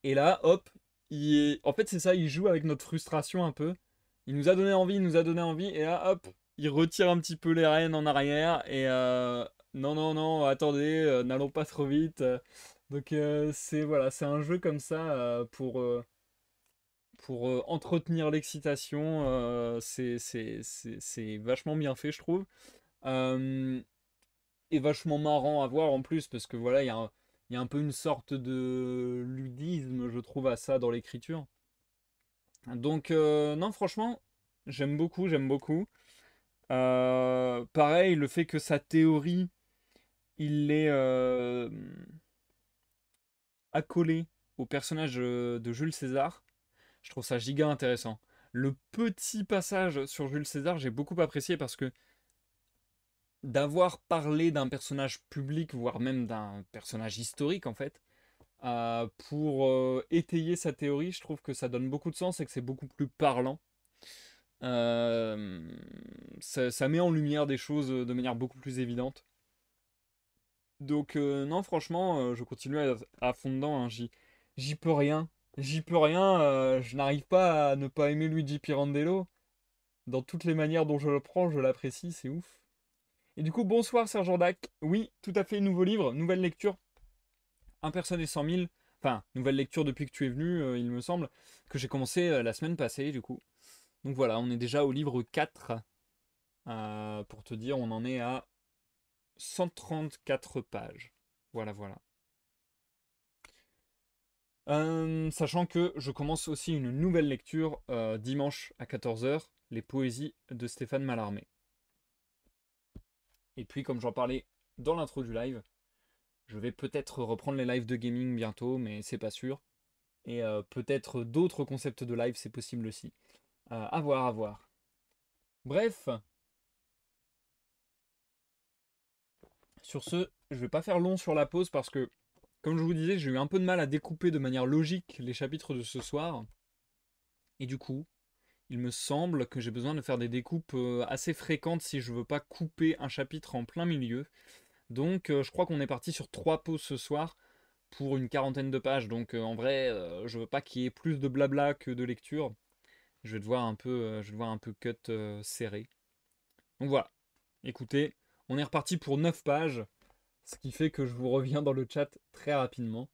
Et là, hop, en fait c'est ça, il joue avec notre frustration un peu. Il nous a donné envie, il nous a donné envie, et là, hop, il retire un petit peu les rênes en arrière, et non, non, non, attendez, n'allons pas trop vite. Donc c'est voilà, c'est un jeu comme ça pour entretenir l'excitation. C'est vachement bien fait, je trouve. Euh, et vachement marrant à voir en plus, parce que voilà, il y a un peu une sorte de ludisme, je trouve, à ça dans l'écriture. Donc, non, franchement, j'aime beaucoup, j'aime beaucoup. Pareil, le fait que sa théorie, il l'ait accolée au personnage de Jules César, je trouve ça giga intéressant. Le petit passage sur Jules César, j'ai beaucoup apprécié parce que d'avoir parlé d'un personnage public, voire même d'un personnage historique en fait, pour étayer sa théorie, je trouve que ça donne beaucoup de sens et que c'est beaucoup plus parlant. Euh, ça met en lumière des choses de manière beaucoup plus évidente. Donc non, franchement, je continue à fond dedans, hein. J'y peux rien. J'y peux rien. Je n'arrive pas à ne pas aimer Luigi Pirandello. Dans toutes les manières dont je le prends, je l'apprécie, c'est ouf. Et du coup, bonsoir Sergent Dac. Oui, tout à fait, nouveau livre, nouvelle lecture. Un personne et 100 000. Enfin, nouvelle lecture depuis que tu es venu, il me semble. Que j'ai commencé la semaine passée, du coup. Donc voilà, on est déjà au livre 4. Pour te dire, on en est à 134 pages. Voilà, voilà. Sachant que je commence aussi une nouvelle lecture dimanche à 14 h, les poésies de Stéphane Mallarmé. Et puis, comme j'en parlais dans l'intro du live, je vais peut-être reprendre les lives de gaming bientôt, mais c'est pas sûr. Et peut-être d'autres concepts de live, c'est possible aussi. À voir, à voir. Bref, sur ce, je vais pas faire long sur la pause parce que, comme je vous disais, j'ai eu un peu de mal à découper de manière logique les chapitres de ce soir. Et du coup, il me semble que j'ai besoin de faire des découpes assez fréquentes si je veux pas couper un chapitre en plein milieu. Donc je crois qu'on est parti sur 3 pauses ce soir pour une quarantaine de pages. Donc en vrai, je veux pas qu'il y ait plus de blabla que de lecture. Je vais devoir un peu cut serré. Donc voilà. Écoutez, on est reparti pour 9 pages. Ce qui fait que je vous reviens dans le chat très rapidement.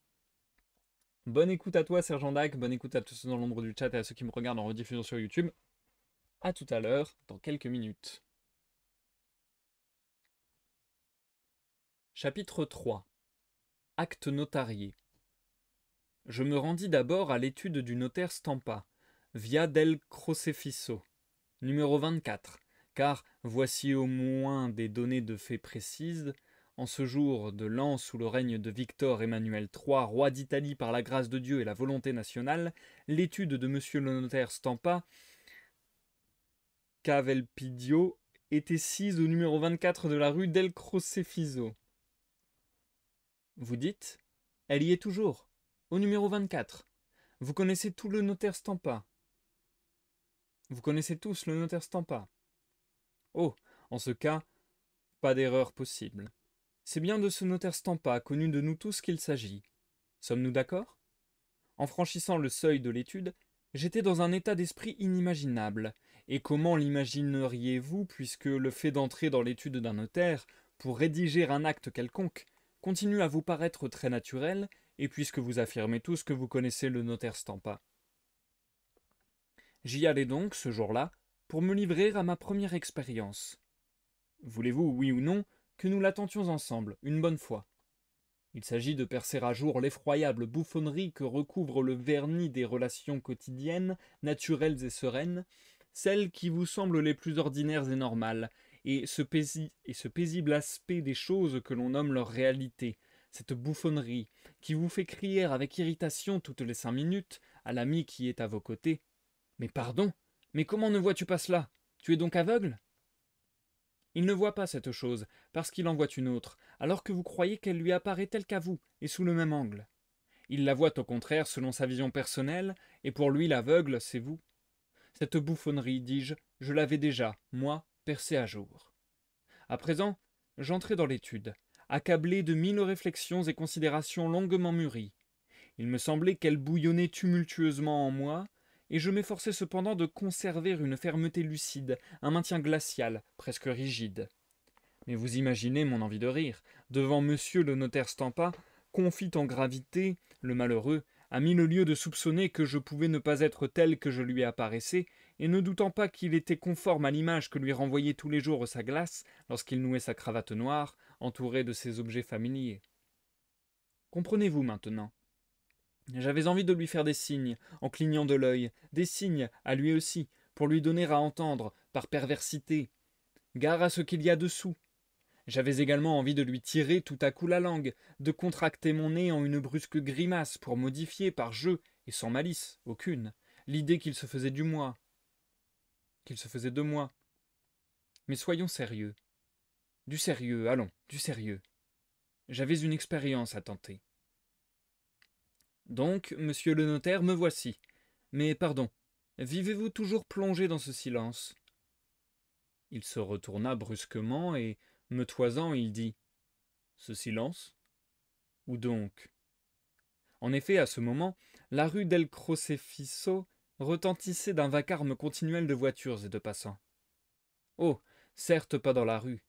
Bonne écoute à toi Sergent Dac, bonne écoute à tous ceux dans l'ombre du chat et à ceux qui me regardent en rediffusion sur YouTube. A tout à l'heure, dans quelques minutes. Chapitre 3. Acte notarié. Je me rendis d'abord à l'étude du notaire Stampa, via del Crocefisso, numéro 24, car voici au moins des données de faits précises. En ce jour de l'an sous le règne de Victor Emmanuel III, roi d'Italie par la grâce de Dieu et la volonté nationale, l'étude de monsieur le notaire Stampa, Cavelpidio, était sise au numéro 24 de la rue del Crocefisso. Vous dites, elle y est toujours, au numéro 24. Vous connaissez tout le notaire Stampa. Vous connaissez tous le notaire Stampa. Oh, en ce cas, pas d'erreur possible. C'est bien de ce notaire Stampa, connu de nous tous, qu'il s'agit. Sommes-nous d'accord? En franchissant le seuil de l'étude, j'étais dans un état d'esprit inimaginable. Et comment l'imagineriez-vous, puisque le fait d'entrer dans l'étude d'un notaire, pour rédiger un acte quelconque, continue à vous paraître très naturel, et puisque vous affirmez tous que vous connaissez le notaire Stampa. J'y allais donc, ce jour-là, pour me livrer à ma première expérience. Voulez-vous, oui ou non, que nous la tentions ensemble, une bonne fois? Il s'agit de percer à jour l'effroyable bouffonnerie que recouvre le vernis des relations quotidiennes, naturelles et sereines, celles qui vous semblent les plus ordinaires et normales, et ce paisible aspect des choses que l'on nomme leur réalité, cette bouffonnerie qui vous fait crier avec irritation toutes les 5 minutes à l'ami qui est à vos côtés. Mais pardon, mais comment ne vois-tu pas cela? Tu es donc aveugle? Il ne voit pas cette chose, parce qu'il en voit une autre, alors que vous croyez qu'elle lui apparaît telle qu'à vous, et sous le même angle. Il la voit au contraire selon sa vision personnelle, et pour lui l'aveugle, c'est vous. Cette bouffonnerie, dis-je, je l'avais déjà, moi, percée à jour. À présent, j'entrai dans l'étude, accablé de 1000 réflexions et considérations longuement mûries. Il me semblait qu'elles bouillonnaient tumultueusement en moi, et je m'efforçais cependant de conserver une fermeté lucide, un maintien glacial, presque rigide. Mais vous imaginez mon envie de rire, devant monsieur le notaire Stampa, confit en gravité, le malheureux, à 1000 lieues de soupçonner que je pouvais ne pas être tel que je lui apparaissais, et ne doutant pas qu'il était conforme à l'image que lui renvoyait tous les jours sa glace, lorsqu'il nouait sa cravate noire, entourée de ses objets familiers. Comprenez-vous maintenant? J'avais envie de lui faire des signes, en clignant de l'œil, des signes, à lui aussi, pour lui donner à entendre, par perversité. Gare à ce qu'il y a dessous. J'avais également envie de lui tirer tout à coup la langue, de contracter mon nez en une brusque grimace pour modifier par jeu, et sans malice aucune, l'idée qu'il se faisait du moi, qu'il se faisait de moi. Mais soyons sérieux. Du sérieux, allons, du sérieux. J'avais une expérience à tenter. Donc, monsieur le notaire, me voici. Mais pardon, vivez-vous toujours plongé dans ce silence? Il se retourna brusquement et, me toisant, il dit « Ce silence? Où donc ?» En effet, à ce moment, la rue del Crocifisso retentissait d'un vacarme continuel de voitures et de passants. Oh, certes pas dans la rue,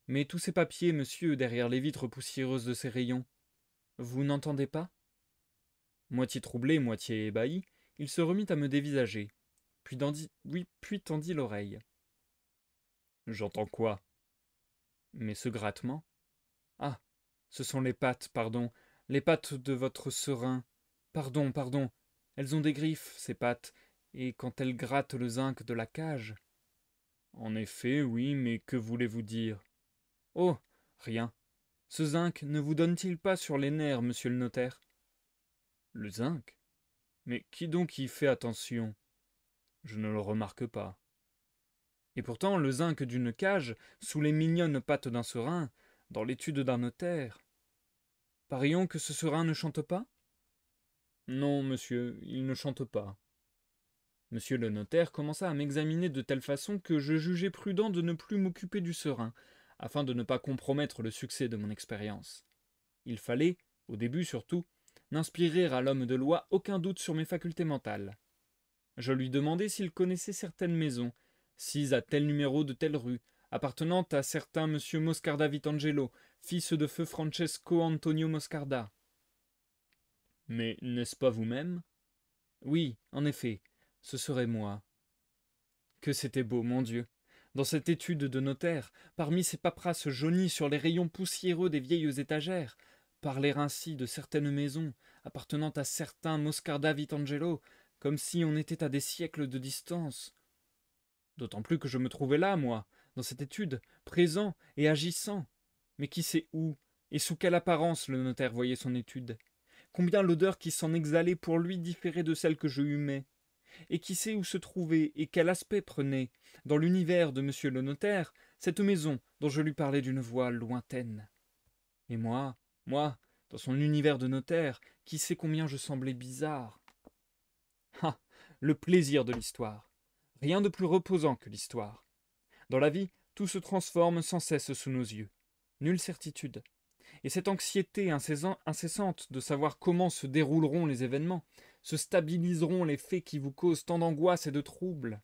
mais tous ces papiers, monsieur, derrière les vitres poussiéreuses de ces rayons. Vous n'entendez pas? Moitié troublé, moitié ébahi, il se remit à me dévisager, puis tendit l'oreille. J'entends quoi? Mais ce grattement? Ah, ce sont les pattes, pardon, les pattes de votre serin. Pardon, pardon, elles ont des griffes, ces pattes, et quand elles grattent le zinc de la cage. En effet, oui, mais que voulez-vous dire? Oh, rien. Ce zinc ne vous donne-t-il pas sur les nerfs, monsieur le notaire? Le zinc? Mais qui donc y fait attention? Je ne le remarque pas. Et pourtant, le zinc d'une cage, sous les mignonnes pattes d'un serin, dans l'étude d'un notaire. Parions que ce serin ne chante pas? Non, monsieur, il ne chante pas. Monsieur le notaire commença à m'examiner de telle façon que je jugeai prudent de ne plus m'occuper du serin, afin de ne pas compromettre le succès de mon expérience. Il fallait, au début surtout, n'inspirer à l'homme de loi aucun doute sur mes facultés mentales. Je lui demandai s'il connaissait certaines maisons, sises à tel numéro de telle rue, appartenant à certain monsieur Moscarda Vitangelo, fils de feu Francesco Antonio Moscarda. Mais n'est-ce pas vous-même? Oui, en effet, ce serait moi. Que c'était beau, mon Dieu! Dans cette étude de notaire, parmi ces paperasses jaunies sur les rayons poussiéreux des vieilles étagères, parler ainsi de certaines maisons appartenant à certains Moscarda Vitangelo, comme si on était à des siècles de distance. D'autant plus que je me trouvais là, moi, dans cette étude, présent et agissant. Mais qui sait où, et sous quelle apparence le notaire voyait son étude? Combien l'odeur qui s'en exhalait pour lui différait de celle que je humais? Et qui sait où se trouvait et quel aspect prenait, dans l'univers de monsieur le notaire, cette maison dont je lui parlais d'une voix lointaine? Et moi, dans son univers de notaire, qui sait combien je semblais bizarre? Ah, le plaisir de l'histoire! Rien de plus reposant que l'histoire. Dans la vie, tout se transforme sans cesse sous nos yeux. Nulle certitude. Et cette anxiété incessante de savoir comment se dérouleront les événements, se stabiliseront les faits qui vous causent tant d'angoisse et de trouble.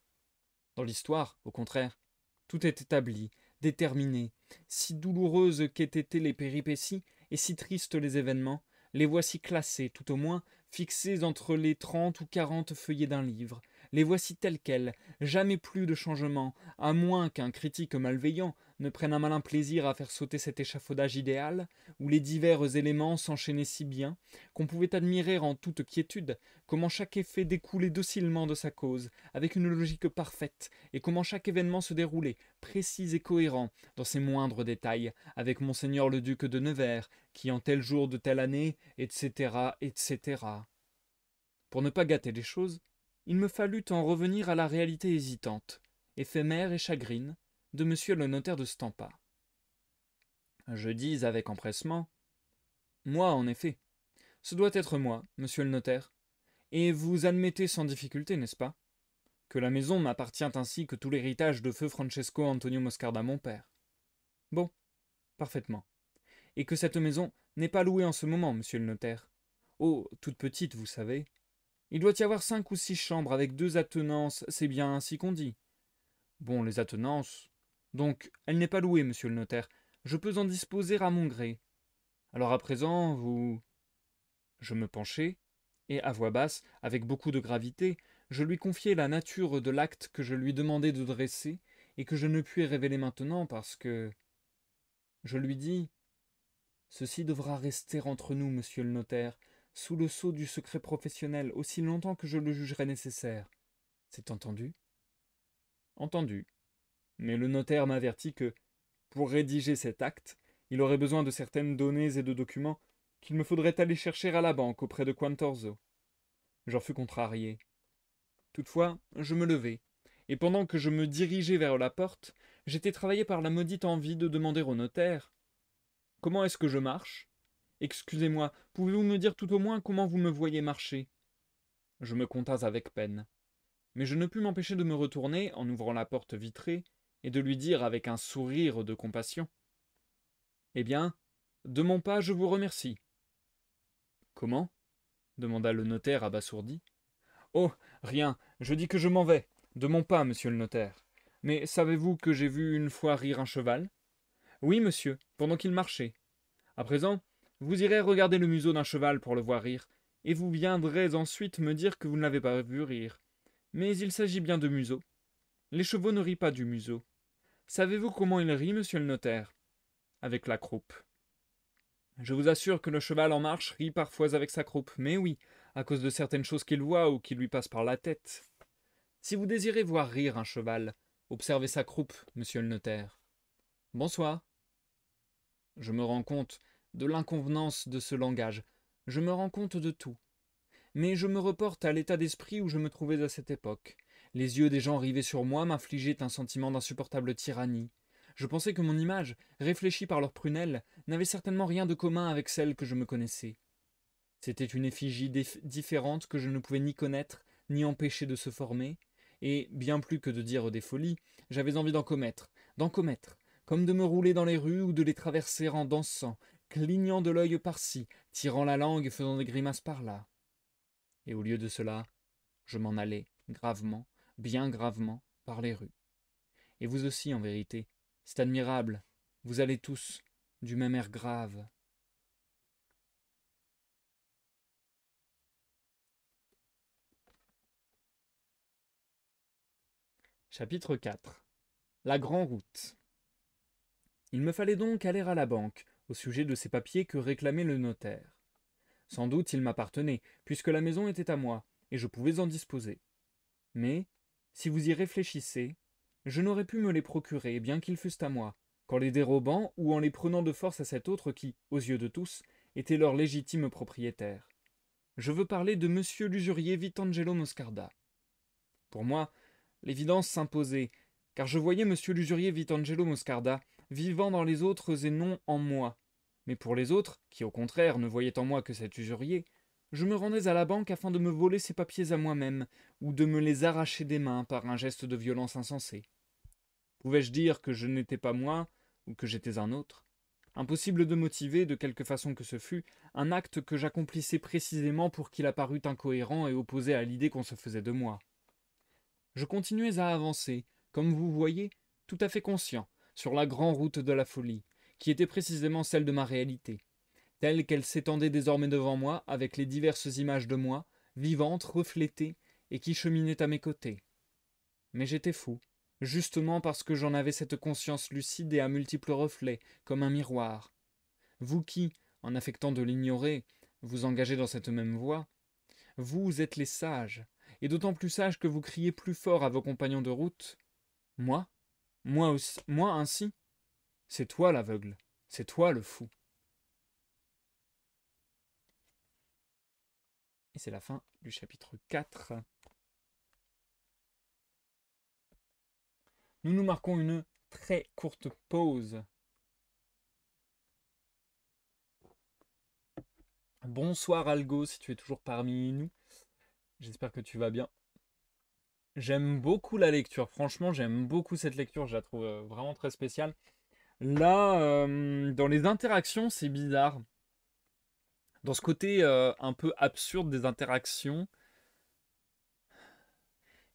Dans l'histoire, au contraire, tout est établi, déterminée. Si douloureuses qu'aient été les péripéties, et si tristes les événements, les voici classés, tout au moins, fixés entre les 30 ou 40 feuillets d'un livre. Les voici tels quels, jamais plus de changement, à moins qu'un critique malveillant ne prenne un malin plaisir à faire sauter cet échafaudage idéal, où les divers éléments s'enchaînaient si bien, qu'on pouvait admirer en toute quiétude comment chaque effet découlait docilement de sa cause, avec une logique parfaite, et comment chaque événement se déroulait, précis et cohérent, dans ses moindres détails, avec monseigneur le duc de Nevers, qui en tel jour de telle année, etc., etc. Pour ne pas gâter les choses, il me fallut en revenir à la réalité hésitante, éphémère et chagrine, de monsieur le notaire de Stampa. Je dis avec empressement, moi, en effet, ce doit être moi, monsieur le notaire, et vous admettez sans difficulté, n'est-ce pas, que la maison m'appartient ainsi que tout l'héritage de feu Francesco Antonio Moscarda, mon père. Bon, parfaitement. Et que cette maison n'est pas louée en ce moment, monsieur le notaire. Oh, toute petite, vous savez. Il doit y avoir 5 ou 6 chambres avec 2 attenances, c'est bien ainsi qu'on dit. Bon, les attenances. Donc, elle n'est pas louée, monsieur le notaire. Je peux en disposer à mon gré. Alors à présent, vous... Je me penchai, et à voix basse, avec beaucoup de gravité, je lui confiai la nature de l'acte que je lui demandais de dresser, et que je ne puis révéler maintenant parce que... Je lui dis, ceci devra rester entre nous, monsieur le notaire, sous le sceau du secret professionnel, aussi longtemps que je le jugerai nécessaire. C'est entendu? Entendu. Mais le notaire m'avertit que, pour rédiger cet acte, il aurait besoin de certaines données et de documents qu'il me faudrait aller chercher à la banque auprès de Quantorzo. J'en fus contrarié. Toutefois, je me levai, et pendant que je me dirigeais vers la porte, j'étais travaillé par la maudite envie de demander au notaire « Comment est-ce que je marche ? Excusez-moi, pouvez-vous me dire tout au moins comment vous me voyez marcher ?» Je me contins avec peine. Mais je ne pus m'empêcher de me retourner, en ouvrant la porte vitrée, et de lui dire avec un sourire de compassion « Eh bien, de mon pas, je vous remercie. » « Comment ? Demanda le notaire abasourdi. Oh, rien, je dis que je m'en vais, de mon pas, monsieur le notaire. Mais savez-vous que j'ai vu une fois rire un cheval? Oui, monsieur, pendant qu'il marchait. À présent, vous irez regarder le museau d'un cheval pour le voir rire, et vous viendrez ensuite me dire que vous ne l'avez pas vu rire. Mais il s'agit bien de museau. Les chevaux ne rient pas du museau. Savez-vous comment ils rient, monsieur le notaire? Avec la croupe. Je vous assure que le cheval en marche rit parfois avec sa croupe, mais oui, à cause de certaines choses qu'il voit ou qui lui passent par la tête. Si vous désirez voir rire un cheval, observez sa croupe, monsieur le notaire. Bonsoir. Je me rends compte de l'inconvenance de ce langage, je me rends compte de tout. Mais je me reporte à l'état d'esprit où je me trouvais à cette époque. Les yeux des gens rivés sur moi m'infligeaient un sentiment d'insupportable tyrannie. Je pensais que mon image, réfléchie par leurs prunelles, n'avait certainement rien de commun avec celle que je me connaissais. C'était une effigie différente que je ne pouvais ni connaître, ni empêcher de se former, et, bien plus que de dire des folies, j'avais envie d'en commettre, comme de me rouler dans les rues ou de les traverser en dansant, clignant de l'œil par-ci, tirant la langue et faisant des grimaces par-là. Et au lieu de cela, je m'en allais, gravement, bien gravement, par les rues. Et vous aussi, en vérité, c'est admirable, vous allez tous, du même air grave. Chapitre 4. La grande route. Il me fallait donc aller à la banque, au sujet de ces papiers que réclamait le notaire. Sans doute ils m'appartenaient, puisque la maison était à moi, et je pouvais en disposer. Mais, si vous y réfléchissez, je n'aurais pu me les procurer, bien qu'ils fussent à moi, qu'en les dérobant ou en les prenant de force à cet autre qui, aux yeux de tous, était leur légitime propriétaire. Je veux parler de monsieur l'usurier Vitangelo Moscarda. Pour moi, l'évidence s'imposait, car je voyais monsieur l'usurier Vitangelo Moscarda vivant dans les autres et non en moi. Mais pour les autres, qui au contraire ne voyaient en moi que cet usurier, je me rendais à la banque afin de me voler ces papiers à moi-même, ou de me les arracher des mains par un geste de violence insensé. Pouvais-je dire que je n'étais pas moi, ou que j'étais un autre? Impossible de motiver, de quelque façon que ce fût, un acte que j'accomplissais précisément pour qu'il apparût incohérent et opposé à l'idée qu'on se faisait de moi. Je continuais à avancer, comme vous voyez, tout à fait conscient, sur la grande route de la folie, qui était précisément celle de ma réalité, telle qu'elle s'étendait désormais devant moi, avec les diverses images de moi, vivantes, reflétées, et qui cheminaient à mes côtés. Mais j'étais fou, justement parce que j'en avais cette conscience lucide et à multiples reflets, comme un miroir. Vous qui, en affectant de l'ignorer, vous engagez dans cette même voie, vous êtes les sages, et d'autant plus sages que vous criez plus fort à vos compagnons de route. Moi, moi aussi, moi ainsi. C'est toi l'aveugle, c'est toi le fou. Et c'est la fin du chapitre 4. Nous nous marquons une très courte pause. Bonsoir Algo, si tu es toujours parmi nous. J'espère que tu vas bien. J'aime beaucoup la lecture, franchement j'aime beaucoup cette lecture, je la trouve vraiment très spéciale. Là, dans les interactions, c'est bizarre. Dans ce côté un peu absurde des interactions,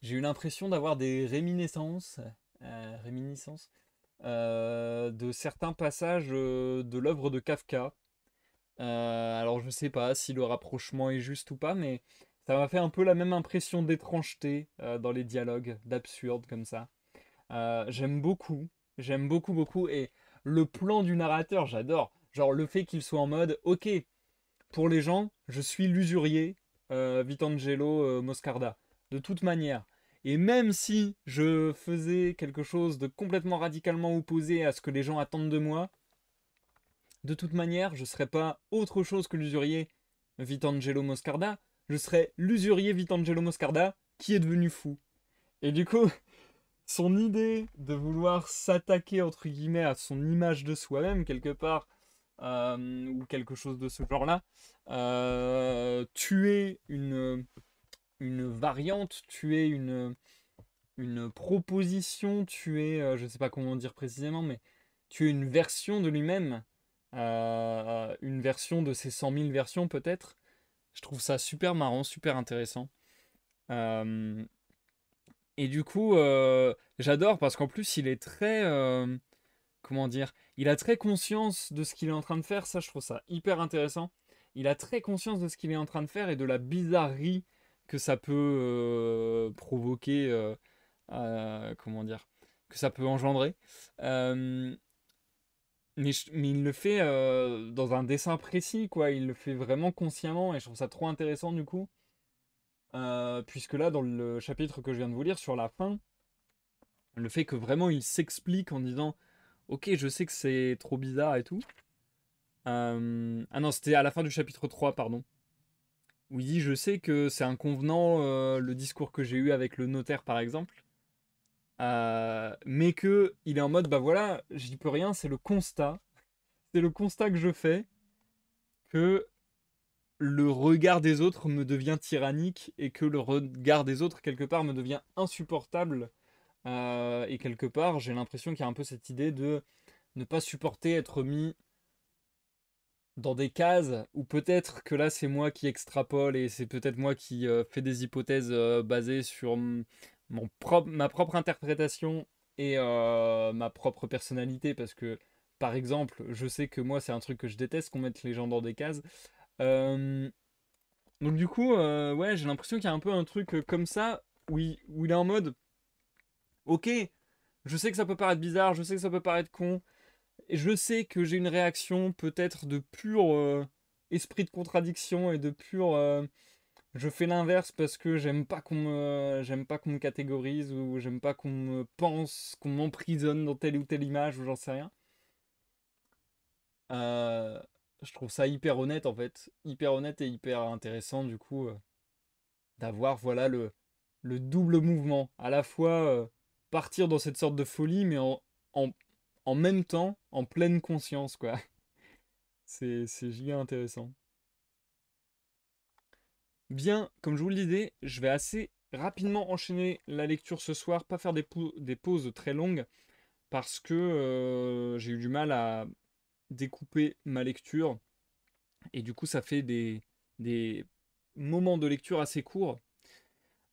j'ai eu l'impression d'avoir des réminiscences de certains passages de l'œuvre de Kafka. Alors je sais pas si le rapprochement est juste ou pas, mais ça m'a fait un peu la même impression d'étrangeté dans les dialogues, d'absurde comme ça. J'aime beaucoup, beaucoup, et le plan du narrateur, j'adore. Genre le fait qu'il soit en mode, ok, pour les gens, je suis l'usurier Vitangelo Moscarda, de toute manière. Et même si je faisais quelque chose de complètement radicalement opposé à ce que les gens attendent de moi, de toute manière, je ne serais pas autre chose que l'usurier Vitangelo Moscarda, je serais l'usurier Vitangelo Moscarda qui est devenu fou. Et du coup, son idée de vouloir s'attaquer entre guillemets à son image de soi-même quelque part, ou quelque chose de ce genre-là, tuer une variante, tuer une proposition, tuer, je ne sais pas comment dire précisément, mais tuer une version de lui-même, une version de ses 100 000 versions peut-être. Je trouve ça super marrant, super intéressant. Euh, et du coup, j'adore parce qu'en plus, il est très, comment dire, il a très conscience de ce qu'il est en train de faire. Ça, je trouve ça hyper intéressant. Il a très conscience de ce qu'il est en train de faire et de la bizarrerie que ça peut provoquer, comment dire, que ça peut engendrer. Euh, mais il le fait dans un dessin précis, quoi. Il le fait vraiment consciemment et je trouve ça trop intéressant du coup. Puisque là, dans le chapitre que je viens de vous lire, sur la fin, le fait que vraiment il s'explique en disant ok, je sais que c'est trop bizarre et tout. Ah non, c'était à la fin du chapitre 3 pardon. Où il dit je sais que c'est inconvenant le discours que j'ai eu avec le notaire par exemple. Mais que il est en mode bah voilà, j'y peux rien, c'est le constat. C'est le constat que je fais que le regard des autres me devient tyrannique et que le regard des autres quelque part me devient insupportable. Et quelque part, j'ai l'impression qu'il y a un peu cette idée de ne pas supporter être mis dans des cases, ou peut-être que là c'est moi qui extrapole et c'est peut-être moi qui fais des hypothèses basées sur ma propre interprétation et ma propre personnalité, parce que par exemple, je sais que moi c'est un truc que je déteste qu'on mette les gens dans des cases. Euh, donc du coup, ouais, j'ai l'impression qu'il y a un peu un truc comme ça où il est en mode, ok, je sais que ça peut paraître bizarre, je sais que ça peut paraître con, et je sais que j'ai une réaction peut-être de pur esprit de contradiction et de pur je fais l'inverse parce que j'aime pas qu'on me catégorise ou j'aime pas qu'on me pense, qu'on m'emprisonne dans telle ou telle image ou j'en sais rien. Euh, je trouve ça hyper honnête en fait, hyper honnête et hyper intéressant du coup d'avoir voilà le double mouvement, à la fois partir dans cette sorte de folie mais en, en même temps en pleine conscience quoi. C'est giga intéressant. Bien, comme je vous le disais, je vais assez rapidement enchaîner la lecture ce soir, pas faire des pauses très longues, parce que j'ai eu du mal à découper ma lecture, et du coup ça fait des moments de lecture assez courts.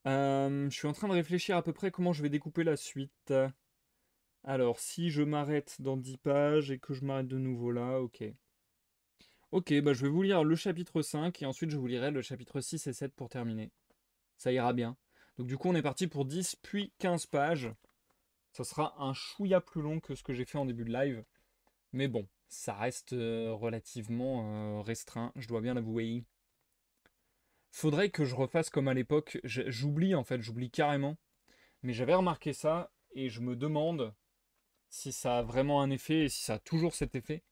Je suis en train de réfléchir à peu près comment je vais découper la suite. Alors, si je m'arrête dans 10 pages et que je m'arrête de nouveau là, ok. Ok, bah je vais vous lire le chapitre 5 et ensuite je vous lirai le chapitre 6 et 7 pour terminer. Ça ira bien. Donc du coup, on est parti pour 10 puis 15 pages. Ça sera un chouïa plus long que ce que j'ai fait en début de live. Mais bon, ça reste relativement restreint, je dois bien l'avouer. Faudrait que je refasse comme à l'époque. J'oublie en fait, j'oublie carrément. Mais j'avais remarqué ça et je me demande si ça a vraiment un effet et si ça a toujours cet effet.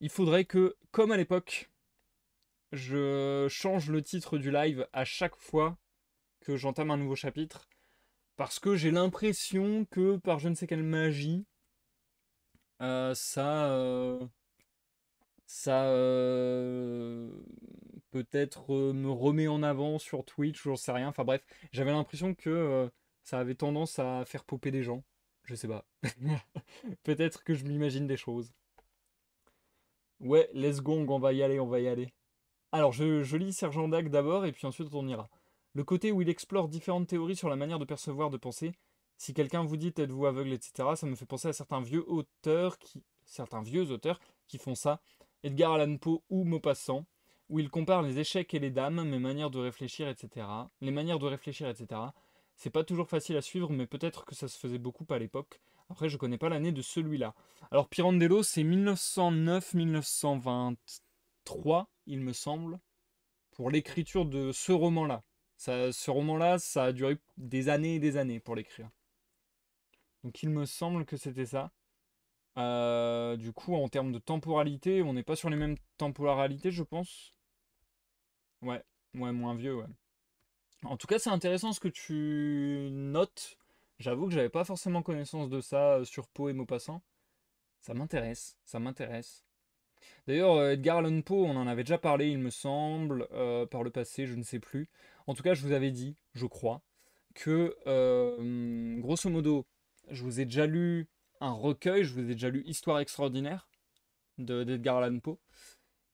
Il faudrait que, comme à l'époque, je change le titre du live à chaque fois que j'entame un nouveau chapitre. Parce que j'ai l'impression que par je ne sais quelle magie, ça peut-être me remet en avant sur Twitch, j'en sais rien. Enfin bref, j'avais l'impression que ça avait tendance à faire popper des gens. Je sais pas. Peut-être que je m'imagine des choses. Ouais, let's go, on va y aller, on va y aller. Alors, je lis Sergent Dag d'abord, et puis ensuite on ira. Le côté où il explore différentes théories sur la manière de percevoir, de penser. Si quelqu'un vous dit êtes-vous aveugle, etc., ça me fait penser à certains vieux auteurs qui font ça. Edgar Allan Poe ou Maupassant, où il compare les échecs et les dames, mes manières de réfléchir, etc. Les manières de réfléchir, etc. C'est pas toujours facile à suivre, mais peut-être que ça se faisait beaucoup à l'époque. Après, je connais pas l'année de celui-là. Alors, Pirandello, c'est 1909-1923, il me semble, pour l'écriture de ce roman-là. Ce roman-là, ça a duré des années et des années pour l'écrire. Donc, il me semble que c'était ça. Du coup, en termes de temporalité, on n'est pas sur les mêmes temporalités, je pense. Ouais, ouais, moins vieux, ouais. En tout cas, c'est intéressant ce que tu notes. J'avoue que j'avais pas forcément connaissance de ça sur Poe et Maupassant. Ça m'intéresse, ça m'intéresse. D'ailleurs, Edgar Allan Poe, on en avait déjà parlé, il me semble, par le passé, je ne sais plus. En tout cas, je vous avais dit, je crois, que grosso modo, je vous ai déjà lu un recueil, je vous ai déjà lu Histoire extraordinaire d'Edgar Allan Poe.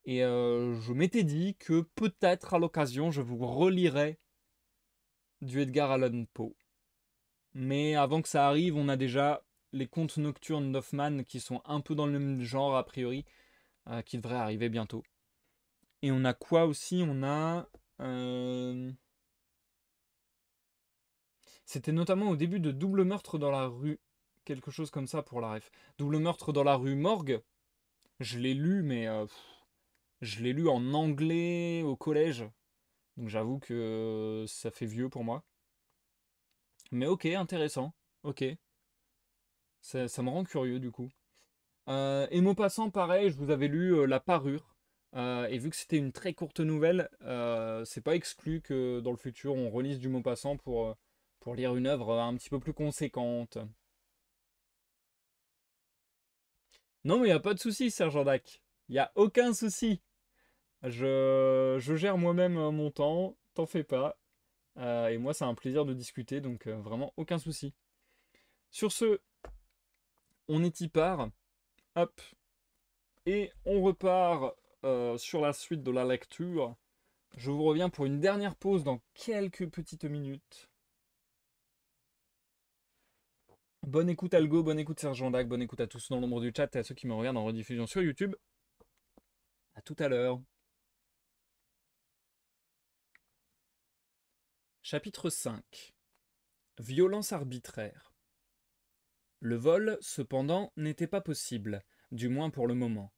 Et je m'étais dit que peut-être à l'occasion, je vous relirai du Edgar Allan Poe. Mais avant que ça arrive, on a déjà les contes nocturnes d'Hoffmann qui sont un peu dans le même genre a priori, qui devraient arriver bientôt. Et on a quoi aussi? On a. C'était notamment au début de Double meurtre dans la rue. Quelque chose comme ça pour la ref. Double meurtre dans la rue Morgue. Je l'ai lu, mais je l'ai lu en anglais au collège. Donc j'avoue que ça fait vieux pour moi. Mais ok, intéressant. Ok. Ça me rend curieux du coup. Et Maupassant, pareil, je vous avais lu La Parure. Et vu que c'était une très courte nouvelle, c'est pas exclu que dans le futur on relise du Maupassant pour lire une œuvre un petit peu plus conséquente. Non, mais il n'y a pas de souci, Sergent Dac. Il n'y a aucun souci. Je gère moi-même mon temps, t'en fais pas. Et moi, c'est un plaisir de discuter, donc vraiment aucun souci. Sur ce, on y part. Hop. Et on repart sur la suite de la lecture. Je vous reviens pour une dernière pause dans quelques petites minutes. Bonne écoute Algo, bonne écoute Sergent Dac, bonne écoute à tous dans l'ombre du chat et à ceux qui me regardent en rediffusion sur YouTube. À tout à l'heure. Chapitre 5. Violence arbitraire. Le vol, cependant, n'était pas possible, du moins pour le moment.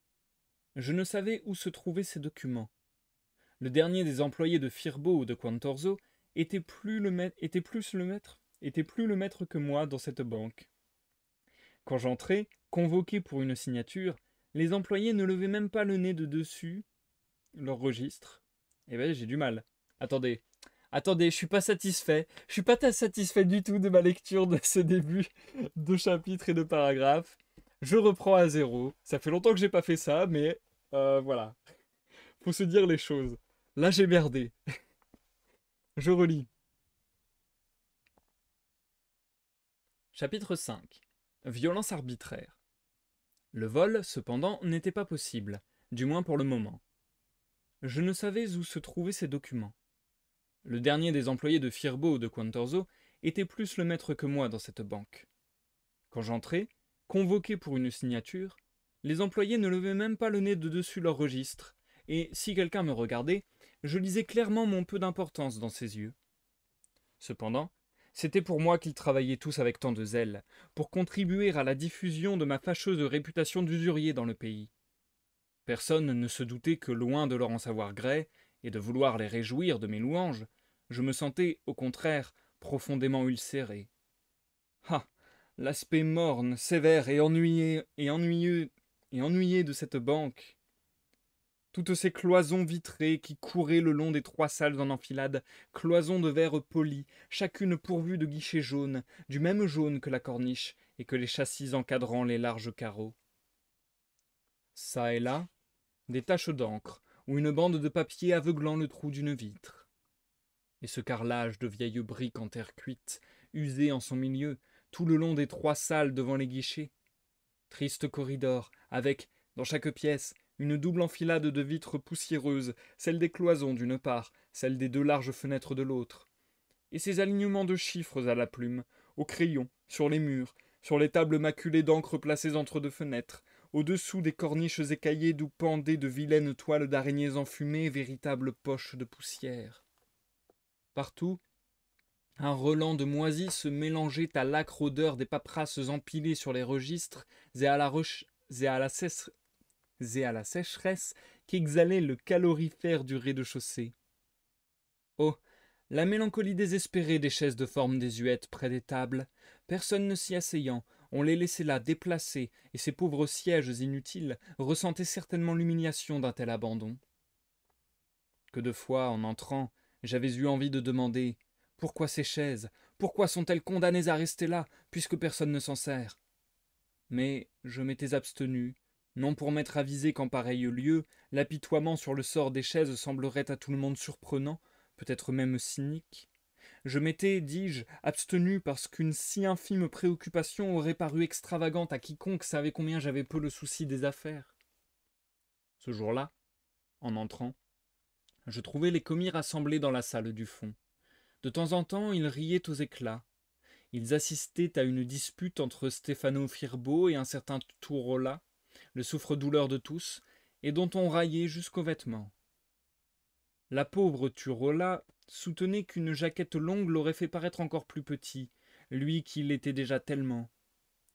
Je ne savais où se trouvaient ces documents. Le dernier des employés de Firbo ou de Quantorzo était plus le maître que moi dans cette banque. Quand j'entrai, convoqué pour une signature, les employés ne levaient même pas le nez de dessus leur registre. Eh ben, j'ai du mal. Attendez, attendez, je suis pas satisfait. Je suis pas satisfait du tout de ma lecture de ce début de chapitre et de paragraphe. Je reprends à zéro. Ça fait longtemps que j'ai pas fait ça, mais voilà. Faut se dire les choses. Là, j'ai merdé. Je relis. Chapitre 5. Violence arbitraire. Le vol, cependant, n'était pas possible, du moins pour le moment. Je ne savais où se trouvaient ces documents. Le dernier des employés de Firbo ou de Quantorzo était plus le maître que moi dans cette banque. Quand j'entrais, convoqué pour une signature, les employés ne levaient même pas le nez de dessus leur registre, et si quelqu'un me regardait, je lisais clairement mon peu d'importance dans ses yeux. Cependant, c'était pour moi qu'ils travaillaient tous avec tant de zèle, pour contribuer à la diffusion de ma fâcheuse réputation d'usurier dans le pays. Personne ne se doutait que, loin de leur en savoir gré, et de vouloir les réjouir de mes louanges, je me sentais, au contraire, profondément ulcéré. Ah! L'aspect morne, sévère et ennuyé de cette banque! Toutes ces cloisons vitrées qui couraient le long des 3 salles en enfilade, cloisons de verre poli, chacune pourvue de guichets jaunes, du même jaune que la corniche, et que les châssis encadrant les larges carreaux. Çà et là, des taches d'encre, ou une bande de papier aveuglant le trou d'une vitre. Et ce carrelage de vieilles briques en terre cuite, usées en son milieu, tout le long des 3 salles devant les guichets. Triste corridor, avec, dans chaque pièce, une double enfilade de vitres poussiéreuses, celle des cloisons d'une part, celle des 2 larges fenêtres de l'autre. Et ces alignements de chiffres à la plume, au crayon, sur les murs, sur les tables maculées d'encre placées entre 2 fenêtres, au-dessous des corniches écaillées d'où pendaient de vilaines toiles d'araignées enfumées, véritables poches de poussière. Partout, un relent de moisis se mélangeait à l'âcre odeur des paperasses empilées sur les registres et à la sécheresse qu'exhalait le calorifère du rez-de-chaussée. Oh, la mélancolie désespérée des chaises de forme désuète près des tables, personne ne s'y asseyant, on les laissait là déplacés, et ces pauvres sièges inutiles ressentaient certainement l'humiliation d'un tel abandon. Que de fois, en entrant, j'avais eu envie de demander « Pourquoi ces chaises? Pourquoi sont-elles condamnées à rester là, puisque personne ne s'en sert ?» Mais je m'étais abstenu, non pour m'être avisé qu'en pareil lieu, l'apitoiement sur le sort des chaises semblerait à tout le monde surprenant, peut-être même cynique. Je m'étais, dis-je, abstenu parce qu'une si infime préoccupation aurait paru extravagante à quiconque savait combien j'avais peu le souci des affaires. Ce jour-là, en entrant, je trouvai les commis rassemblés dans la salle du fond. De temps en temps, ils riaient aux éclats. Ils assistaient à une dispute entre Stefano Firbo et un certain Turola, le souffre-douleur de tous, et dont on raillait jusqu'aux vêtements. La pauvre Turola soutenait qu'une jaquette longue l'aurait fait paraître encore plus petit, lui qui l'était déjà tellement.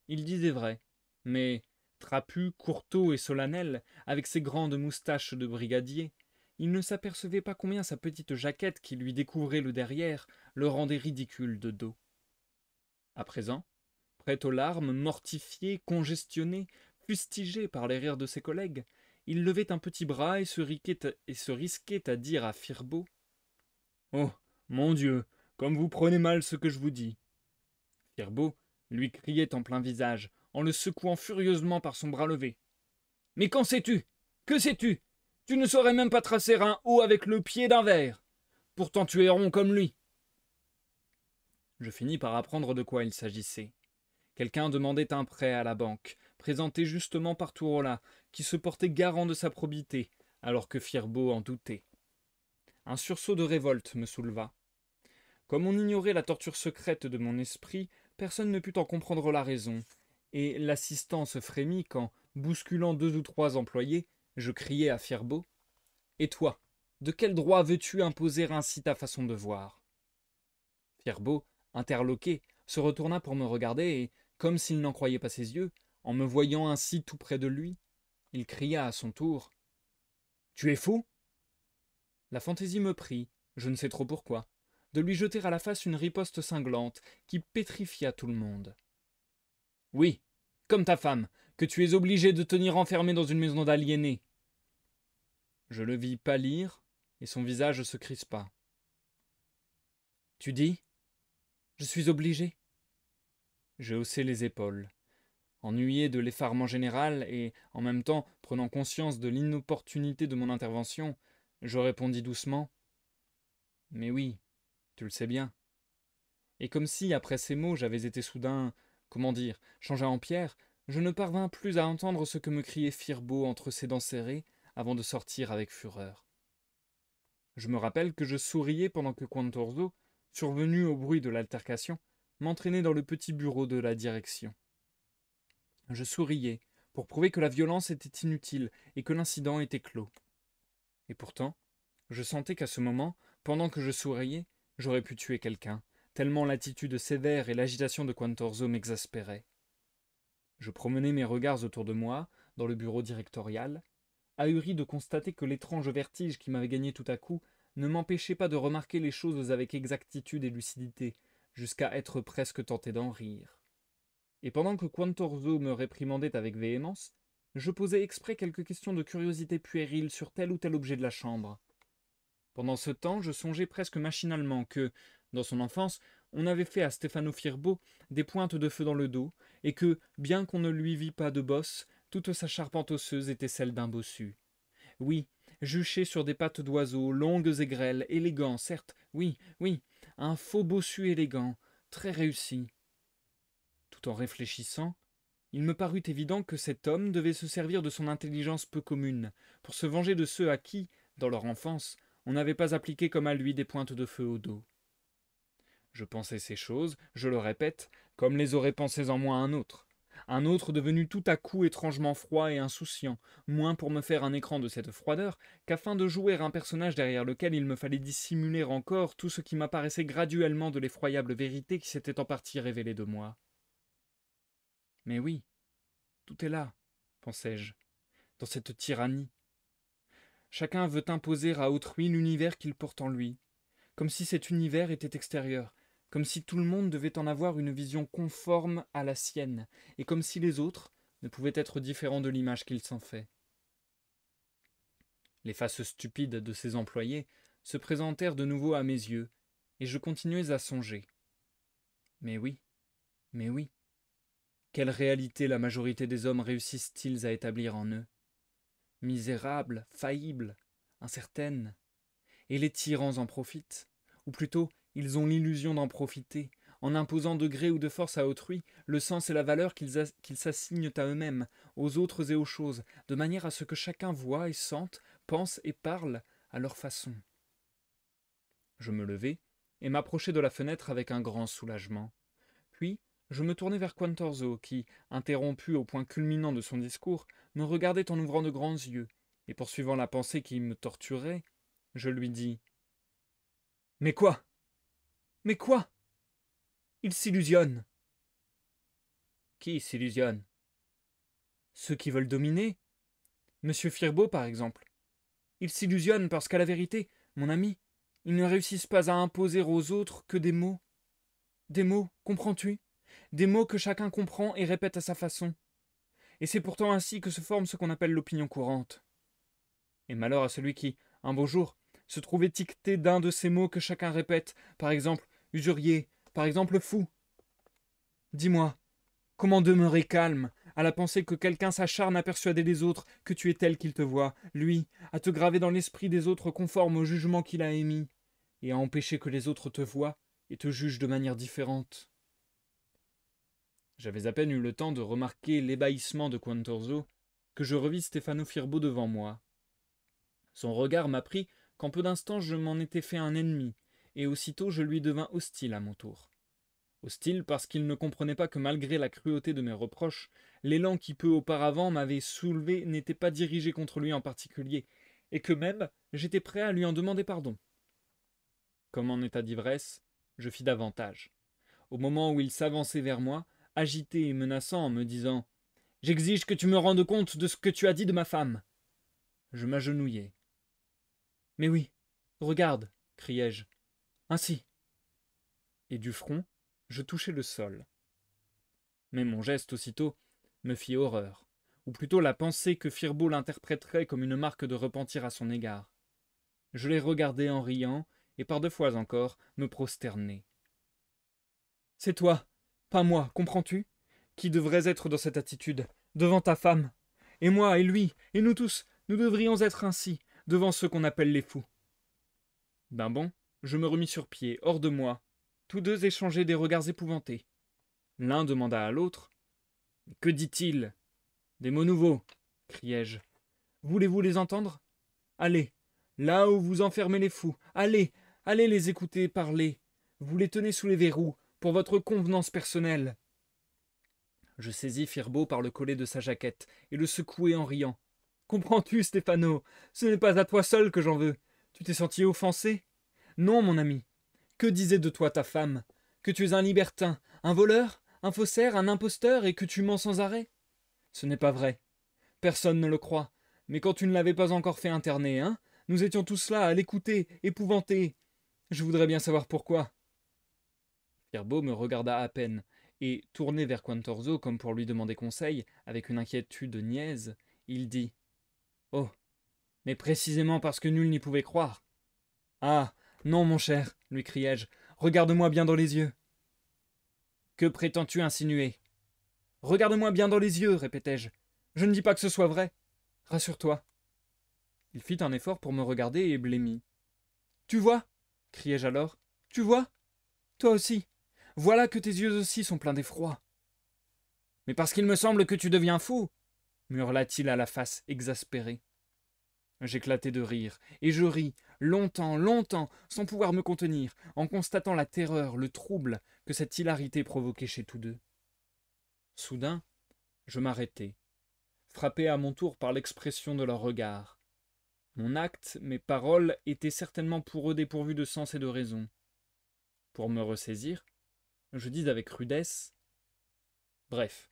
Il disait vrai, mais, trapu, courteau et solennel, avec ses grandes moustaches de brigadier, il ne s'apercevait pas combien sa petite jaquette qui lui découvrait le derrière le rendait ridicule de dos. À présent, prêt aux larmes, mortifié, congestionné, fustigé par les rires de ses collègues, il levait un petit bras et se risquait à dire à Firbo « Oh, mon Dieu, comme vous prenez mal ce que je vous dis !» Firbo lui criait en plein visage, en le secouant furieusement par son bras levé. « Mais qu'en sais-tu? Que sais-tu? Tu ne saurais même pas tracer un O avec le pied d'un verre. Pourtant tu es rond comme lui. » Je finis par apprendre de quoi il s'agissait. Quelqu'un demandait un prêt à la banque, présenté justement par Turola, qui se portait garant de sa probité, alors que Firbo en doutait. Un sursaut de révolte me souleva. Comme on ignorait la torture secrète de mon esprit, personne ne put en comprendre la raison, et l'assistant se frémit quand, bousculant 2 ou 3 employés, je criai à Firbo « Et toi, de quel droit veux-tu imposer ainsi ta façon de voir ?» Firbo, interloqué, se retourna pour me regarder et, comme s'il n'en croyait pas ses yeux, en me voyant ainsi tout près de lui, il cria à son tour « Tu es fou ?» La fantaisie me prit, je ne sais trop pourquoi, de lui jeter à la face une riposte cinglante qui pétrifia tout le monde. « Oui, comme ta femme, que tu es obligé de tenir enfermée dans une maison d'aliénés. » Je le vis pâlir, et son visage se crispa. « Tu dis ? Je suis obligé ?» Je haussai les épaules. Ennuyé de l'effarement général et, en même temps, prenant conscience de l'inopportunité de mon intervention, je répondis doucement « Mais oui, tu le sais bien. » Et comme si, après ces mots, j'avais été soudain, comment dire, changé en pierre, je ne parvins plus à entendre ce que me criait Firbo entre ses dents serrées avant de sortir avec fureur. Je me rappelle que je souriais pendant que Quantorzo, survenu au bruit de l'altercation, m'entraînait dans le petit bureau de la direction. Je souriais, pour prouver que la violence était inutile et que l'incident était clos. Et pourtant, je sentais qu'à ce moment, pendant que je souriais, j'aurais pu tuer quelqu'un, tellement l'attitude sévère et l'agitation de Quantorzo m'exaspéraient. Je promenais mes regards autour de moi, dans le bureau directorial, ahuri de constater que l'étrange vertige qui m'avait gagné tout à coup ne m'empêchait pas de remarquer les choses avec exactitude et lucidité, jusqu'à être presque tenté d'en rire. Et pendant que Quantorzo me réprimandait avec véhémence, je posais exprès quelques questions de curiosité puérile sur tel ou tel objet de la chambre. Pendant ce temps, je songeais presque machinalement que, dans son enfance, on avait fait à Stefano Firbo des pointes de feu dans le dos, et que, bien qu'on ne lui vît pas de bosse, toute sa charpente osseuse était celle d'un bossu. Oui, juché sur des pattes d'oiseau, longues et grêles, élégant, certes, oui, oui, un faux bossu élégant, très réussi. Tout en réfléchissant, il me parut évident que cet homme devait se servir de son intelligence peu commune, pour se venger de ceux à qui, dans leur enfance, on n'avait pas appliqué comme à lui des pointes de feu au dos. Je pensais ces choses, je le répète, comme les aurait pensées en moi un autre devenu tout à coup étrangement froid et insouciant, moins pour me faire un écran de cette froideur, qu'afin de jouer un personnage derrière lequel il me fallait dissimuler encore tout ce qui m'apparaissait graduellement de l'effroyable vérité qui s'était en partie révélée de moi. Mais oui, tout est là, pensai-je, dans cette tyrannie. Chacun veut imposer à autrui l'univers qu'il porte en lui, comme si cet univers était extérieur, comme si tout le monde devait en avoir une vision conforme à la sienne, et comme si les autres ne pouvaient être différents de l'image qu'il s'en fait. Les faces stupides de ses employés se présentèrent de nouveau à mes yeux, et je continuais à songer. Mais oui, mais oui. Quelle réalité la majorité des hommes réussissent-ils à établir en eux? Misérable, faillible, incertaine. Et les tyrans en profitent, ou plutôt, ils ont l'illusion d'en profiter, en imposant de gré ou de force à autrui le sens et la valeur qu'ils s'assignent à eux-mêmes, aux autres et aux choses, de manière à ce que chacun voie et sente, pense et parle à leur façon. Je me levai et m'approchai de la fenêtre avec un grand soulagement. Puis, je me tournai vers Quantorzo, qui, interrompu au point culminant de son discours, me regardait en ouvrant de grands yeux, et poursuivant la pensée qui me torturait, je lui dis « Mais quoi? Mais quoi? Ils s'illusionnent. » Qui s'illusionne? Ceux qui veulent dominer. Monsieur Firbo, par exemple. Ils s'illusionnent parce qu'à la vérité, mon ami, ils ne réussissent pas à imposer aux autres que des mots. Des mots, comprends-tu? Des mots que chacun comprend et répète à sa façon. Et c'est pourtant ainsi que se forme ce qu'on appelle l'opinion courante. Et malheur à celui qui, un beau jour, se trouve étiqueté d'un de ces mots que chacun répète, par exemple usurier, par exemple fou. Dis-moi, comment demeurer calme à la pensée que quelqu'un s'acharne à persuader les autres que tu es tel qu'il te voit, lui, à te graver dans l'esprit des autres conforme au jugement qu'il a émis, et à empêcher que les autres te voient et te jugent de manière différente? J'avais à peine eu le temps de remarquer l'ébahissement de Quantorzo que je revis Stefano Firbo devant moi. Son regard m'apprit qu'en peu d'instants je m'en étais fait un ennemi, et aussitôt je lui devins hostile à mon tour. Hostile parce qu'il ne comprenait pas que malgré la cruauté de mes reproches, l'élan qui peu auparavant m'avait soulevé n'était pas dirigé contre lui en particulier, et que même j'étais prêt à lui en demander pardon. Comme en état d'ivresse, je fis davantage. Au moment où il s'avançait vers moi, agité et menaçant en me disant « J'exige que tu me rendes compte de ce que tu as dit de ma femme !» Je m'agenouillai. « Mais oui, regarde, criai-je, ainsi. » Et du front, je touchai le sol. Mais mon geste aussitôt me fit horreur, ou plutôt la pensée que Firbo l'interpréterait comme une marque de repentir à son égard. Je les regardai en riant, et par deux fois encore me prosternai. « C'est toi, pas moi, comprends-tu, qui devrais être dans cette attitude, devant ta femme. Et moi, et lui, et nous tous, nous devrions être ainsi, devant ceux qu'on appelle les fous. » D'un bond, je me remis sur pied, hors de moi. Tous deux échangeaient des regards épouvantés. L'un demanda à l'autre « Que dit-il » ? « Des mots nouveaux, criai-je. Voulez-vous les entendre? Allez, là où vous enfermez les fous, allez, allez les écouter parler. Vous les tenez sous les verrous, pour votre convenance personnelle. Je saisis Firbo par le collet de sa jaquette et le secouai en riant. Comprends-tu, Stéphano? Ce n'est pas à toi seul que j'en veux. Tu t'es senti offensé? Non, mon ami. Que disait de toi ta femme? Que tu es un libertin, un voleur, un faussaire, un imposteur et que tu mens sans arrêt? Ce n'est pas vrai. Personne ne le croit. Mais quand tu ne l'avais pas encore fait interner, hein, nous étions tous là à l'écouter, épouvantés. Je voudrais bien savoir pourquoi. Firbo me regarda à peine, et, tourné vers Quantorzo comme pour lui demander conseil, avec une inquiétude niaise, il dit « Oh, mais précisément parce que nul n'y pouvait croire. »« Ah, non, mon cher, lui criai-je, regarde-moi bien dans les yeux. »« Que prétends-tu insinuer ?»« Regarde-moi bien dans les yeux, répétai-je. Je ne dis pas que ce soit vrai. Rassure-toi. » Il fit un effort pour me regarder et blêmit. « Tu vois » criai-je alors. « Tu vois? Toi aussi. Voilà que tes yeux aussi sont pleins d'effroi. »« Mais parce qu'il me semble que tu deviens fou » murmura-t-il à la face exaspérée. J'éclatai de rire, et je ris, longtemps, longtemps, sans pouvoir me contenir, en constatant la terreur, le trouble que cette hilarité provoquait chez tous deux. Soudain, je m'arrêtai, frappé à mon tour par l'expression de leur regard. Mon acte, mes paroles, étaient certainement pour eux dépourvus de sens et de raison. Pour me ressaisir, je dis avec rudesse « Bref,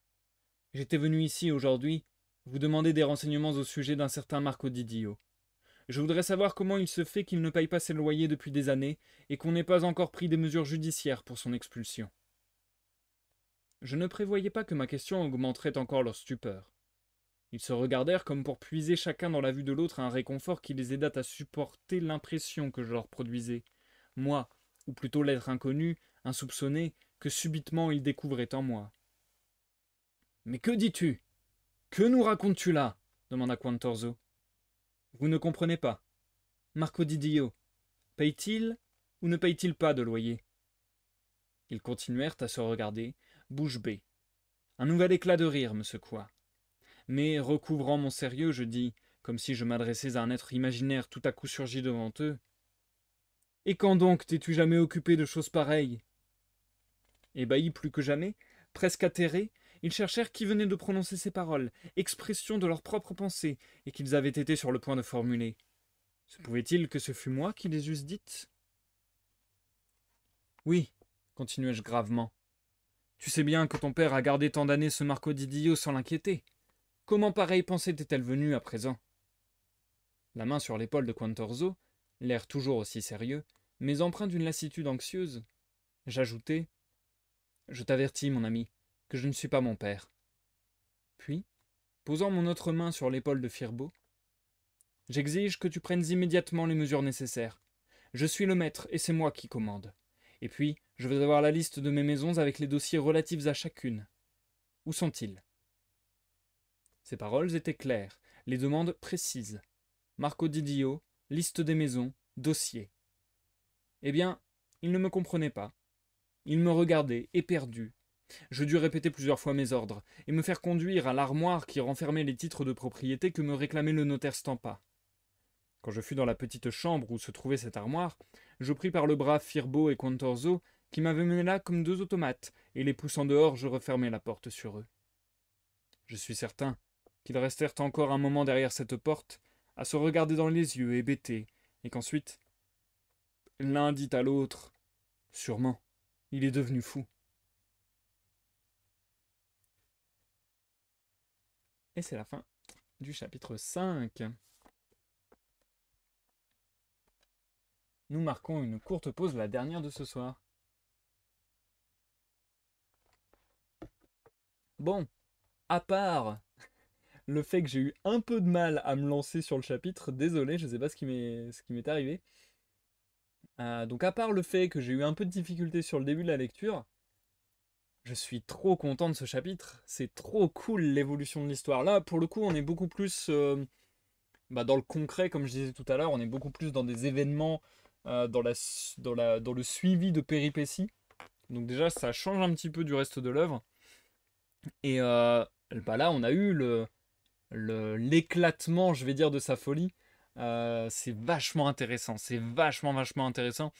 j'étais venu ici aujourd'hui vous demander des renseignements au sujet d'un certain Marco Didio. Je voudrais savoir comment il se fait qu'il ne paye pas ses loyers depuis des années et qu'on n'ait pas encore pris des mesures judiciaires pour son expulsion. » Je ne prévoyais pas que ma question augmenterait encore leur stupeur. Ils se regardèrent comme pour puiser chacun dans la vue de l'autre un réconfort qui les aidât à supporter l'impression que je leur produisais, moi, ou plutôt l'être inconnu, insoupçonné, que subitement ils découvraient en moi. « Mais que dis-tu? Que nous racontes-tu là » demanda Quantorzo. « Vous ne comprenez pas. Marco Didio, paye-t-il ou ne paye-t-il pas de loyer ?» Ils continuèrent à se regarder, bouche bée. Un nouvel éclat de rire me secoua. Mais, recouvrant mon sérieux, je dis, comme si je m'adressais à un être imaginaire tout à coup surgi devant eux, « Et quand donc t'es-tu jamais occupé de choses pareilles ?» Ébahis plus que jamais, presque atterrés, ils cherchèrent qui venait de prononcer ces paroles, expression de leur propre pensée, et qu'ils avaient été sur le point de formuler. Se pouvait-il que ce fût moi qui les eusse dites? « Oui, continuai-je gravement. Tu sais bien que ton père a gardé tant d'années ce Marco Didio sans l'inquiéter. Comment pareille pensée t'est-elle venue à présent? » La main sur l'épaule de Quantorzo, l'air toujours aussi sérieux, mais empreint d'une lassitude anxieuse, j'ajoutai « Je t'avertis, mon ami, que je ne suis pas mon père. » Puis, posant mon autre main sur l'épaule de Firbo, « J'exige que tu prennes immédiatement les mesures nécessaires. Je suis le maître et c'est moi qui commande. Et puis, je veux avoir la liste de mes maisons avec les dossiers relatifs à chacune. Où sont-ils » Ces paroles étaient claires, les demandes précises. Marco Didio, liste des maisons, dossier. Eh bien, il ne me comprenait pas. Il me regardait, éperdu. Je dus répéter plusieurs fois mes ordres, et me faire conduire à l'armoire qui renfermait les titres de propriété que me réclamait le notaire Stampa. Quand je fus dans la petite chambre où se trouvait cette armoire, je pris par le bras Firbo et Quantorzo, qui m'avaient mené là comme deux automates, et les poussant dehors, je refermai la porte sur eux. Je suis certain qu'ils restèrent encore un moment derrière cette porte, à se regarder dans les yeux hébétés, et qu'ensuite, l'un dit à l'autre « Sûrement, il est devenu fou. » Et c'est la fin du chapitre 5. Nous marquons une courte pause, la dernière de ce soir. Bon, à part le fait que j'ai eu un peu de mal à me lancer sur le chapitre, désolé, je ne sais pas ce qui m'est arrivé. Donc à part le fait que j'ai eu un peu de difficulté sur le début de la lecture, je suis trop content de ce chapitre. C'est trop cool l'évolution de l'histoire. Là, pour le coup, on est beaucoup plus dans le concret, comme je disais tout à l'heure, on est beaucoup plus dans des événements, dans le suivi de péripéties. Donc déjà, ça change un petit peu du reste de l'œuvre. Et là, on a eu l'éclatement, je vais dire, de sa folie. C'est vachement intéressant. C'est vachement intéressant.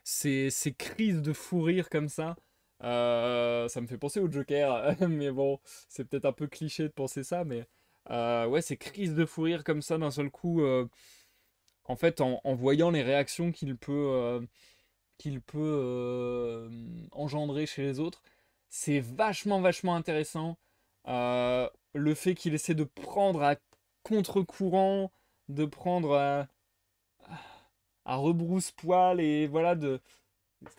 Ces crises de fou rire comme ça. Ça me fait penser au Joker, mais bon, c'est peut-être un peu cliché de penser ça, mais ouais, ces crises de fou rire comme ça d'un seul coup, en fait, en voyant les réactions qu'il peut engendrer chez les autres, c'est vachement, vachement intéressant. Le fait qu'il essaie de prendre à contre-courant, de prendre à rebrousse-poil et voilà,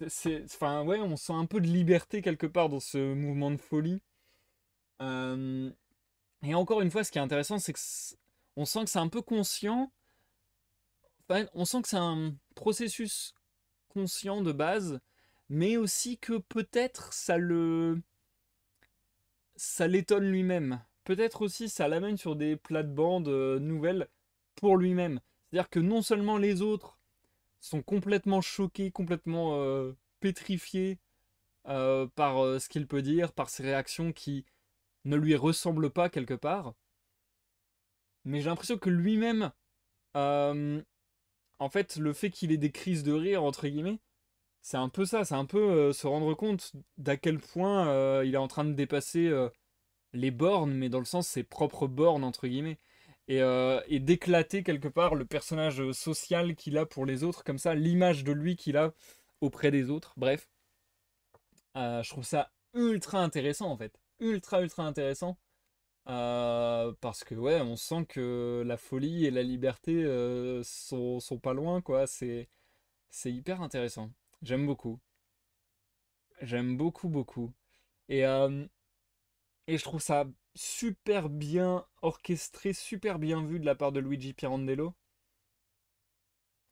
enfin, ouais, on sent un peu de liberté quelque part dans ce mouvement de folie. Euh, et encore une fois, ce qui est intéressant, c'est que on sent que c'est un peu conscient. Enfin, on sent que c'est un processus conscient de base, mais aussi que peut-être ça l'étonne lui-même. Peut-être aussi ça l'amène sur des plates-bandes nouvelles pour lui-même. C'est-à-dire que non seulement les autres sont complètement choqués, complètement pétrifiés par ce qu'il peut dire, par ses réactions qui ne lui ressemblent pas quelque part, mais j'ai l'impression que lui-même, euh, en fait, le fait qu'il ait des crises de rire, entre guillemets, c'est un peu ça, c'est un peu se rendre compte d'à quel point il est en train de dépasser les bornes, mais dans le sens ses propres bornes, entre guillemets, et d'éclater quelque part le personnage social qu'il a pour les autres, comme ça, l'image de lui qu'il a auprès des autres. Bref, je trouve ça ultra intéressant en fait. Ultra, ultra intéressant. Parce que ouais, on sent que la folie et la liberté sont pas loin, quoi. C'est hyper intéressant. J'aime beaucoup. J'aime beaucoup, beaucoup. Et, euh, et je trouve ça super bien orchestré, super bien vu de la part de Luigi Pirandello.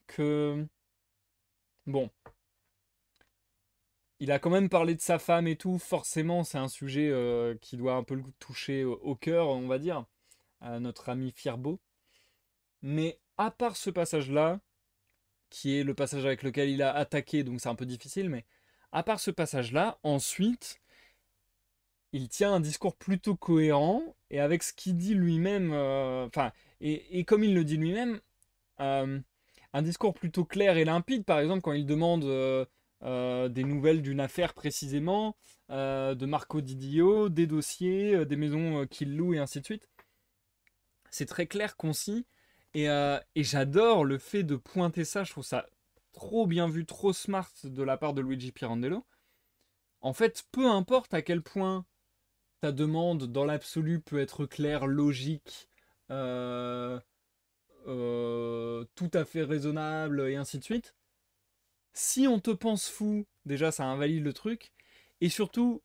Que, bon, il a quand même parlé de sa femme et tout. Forcément, c'est un sujet qui doit un peu le toucher au cœur, on va dire, à notre ami Fierbo. Mais à part ce passage-là, qui est le passage avec lequel il a attaqué, donc c'est un peu difficile, mais à part ce passage-là, ensuite, il tient un discours plutôt cohérent, et avec ce qu'il dit lui-même, enfin, et comme il le dit lui-même, euh, un discours plutôt clair et limpide, par exemple, quand il demande des nouvelles d'une affaire précisément, de Marco Didio, des dossiers, des maisons qu'il loue, et ainsi de suite. C'est très clair, concis, et j'adore le fait de pointer ça, je trouve ça trop bien vu, trop smart de la part de Luigi Pirandello. En fait, peu importe à quel point ta demande dans l'absolu peut être claire, logique, euh, tout à fait raisonnable, et ainsi de suite, si on te pense fou, déjà ça invalide le truc, et surtout,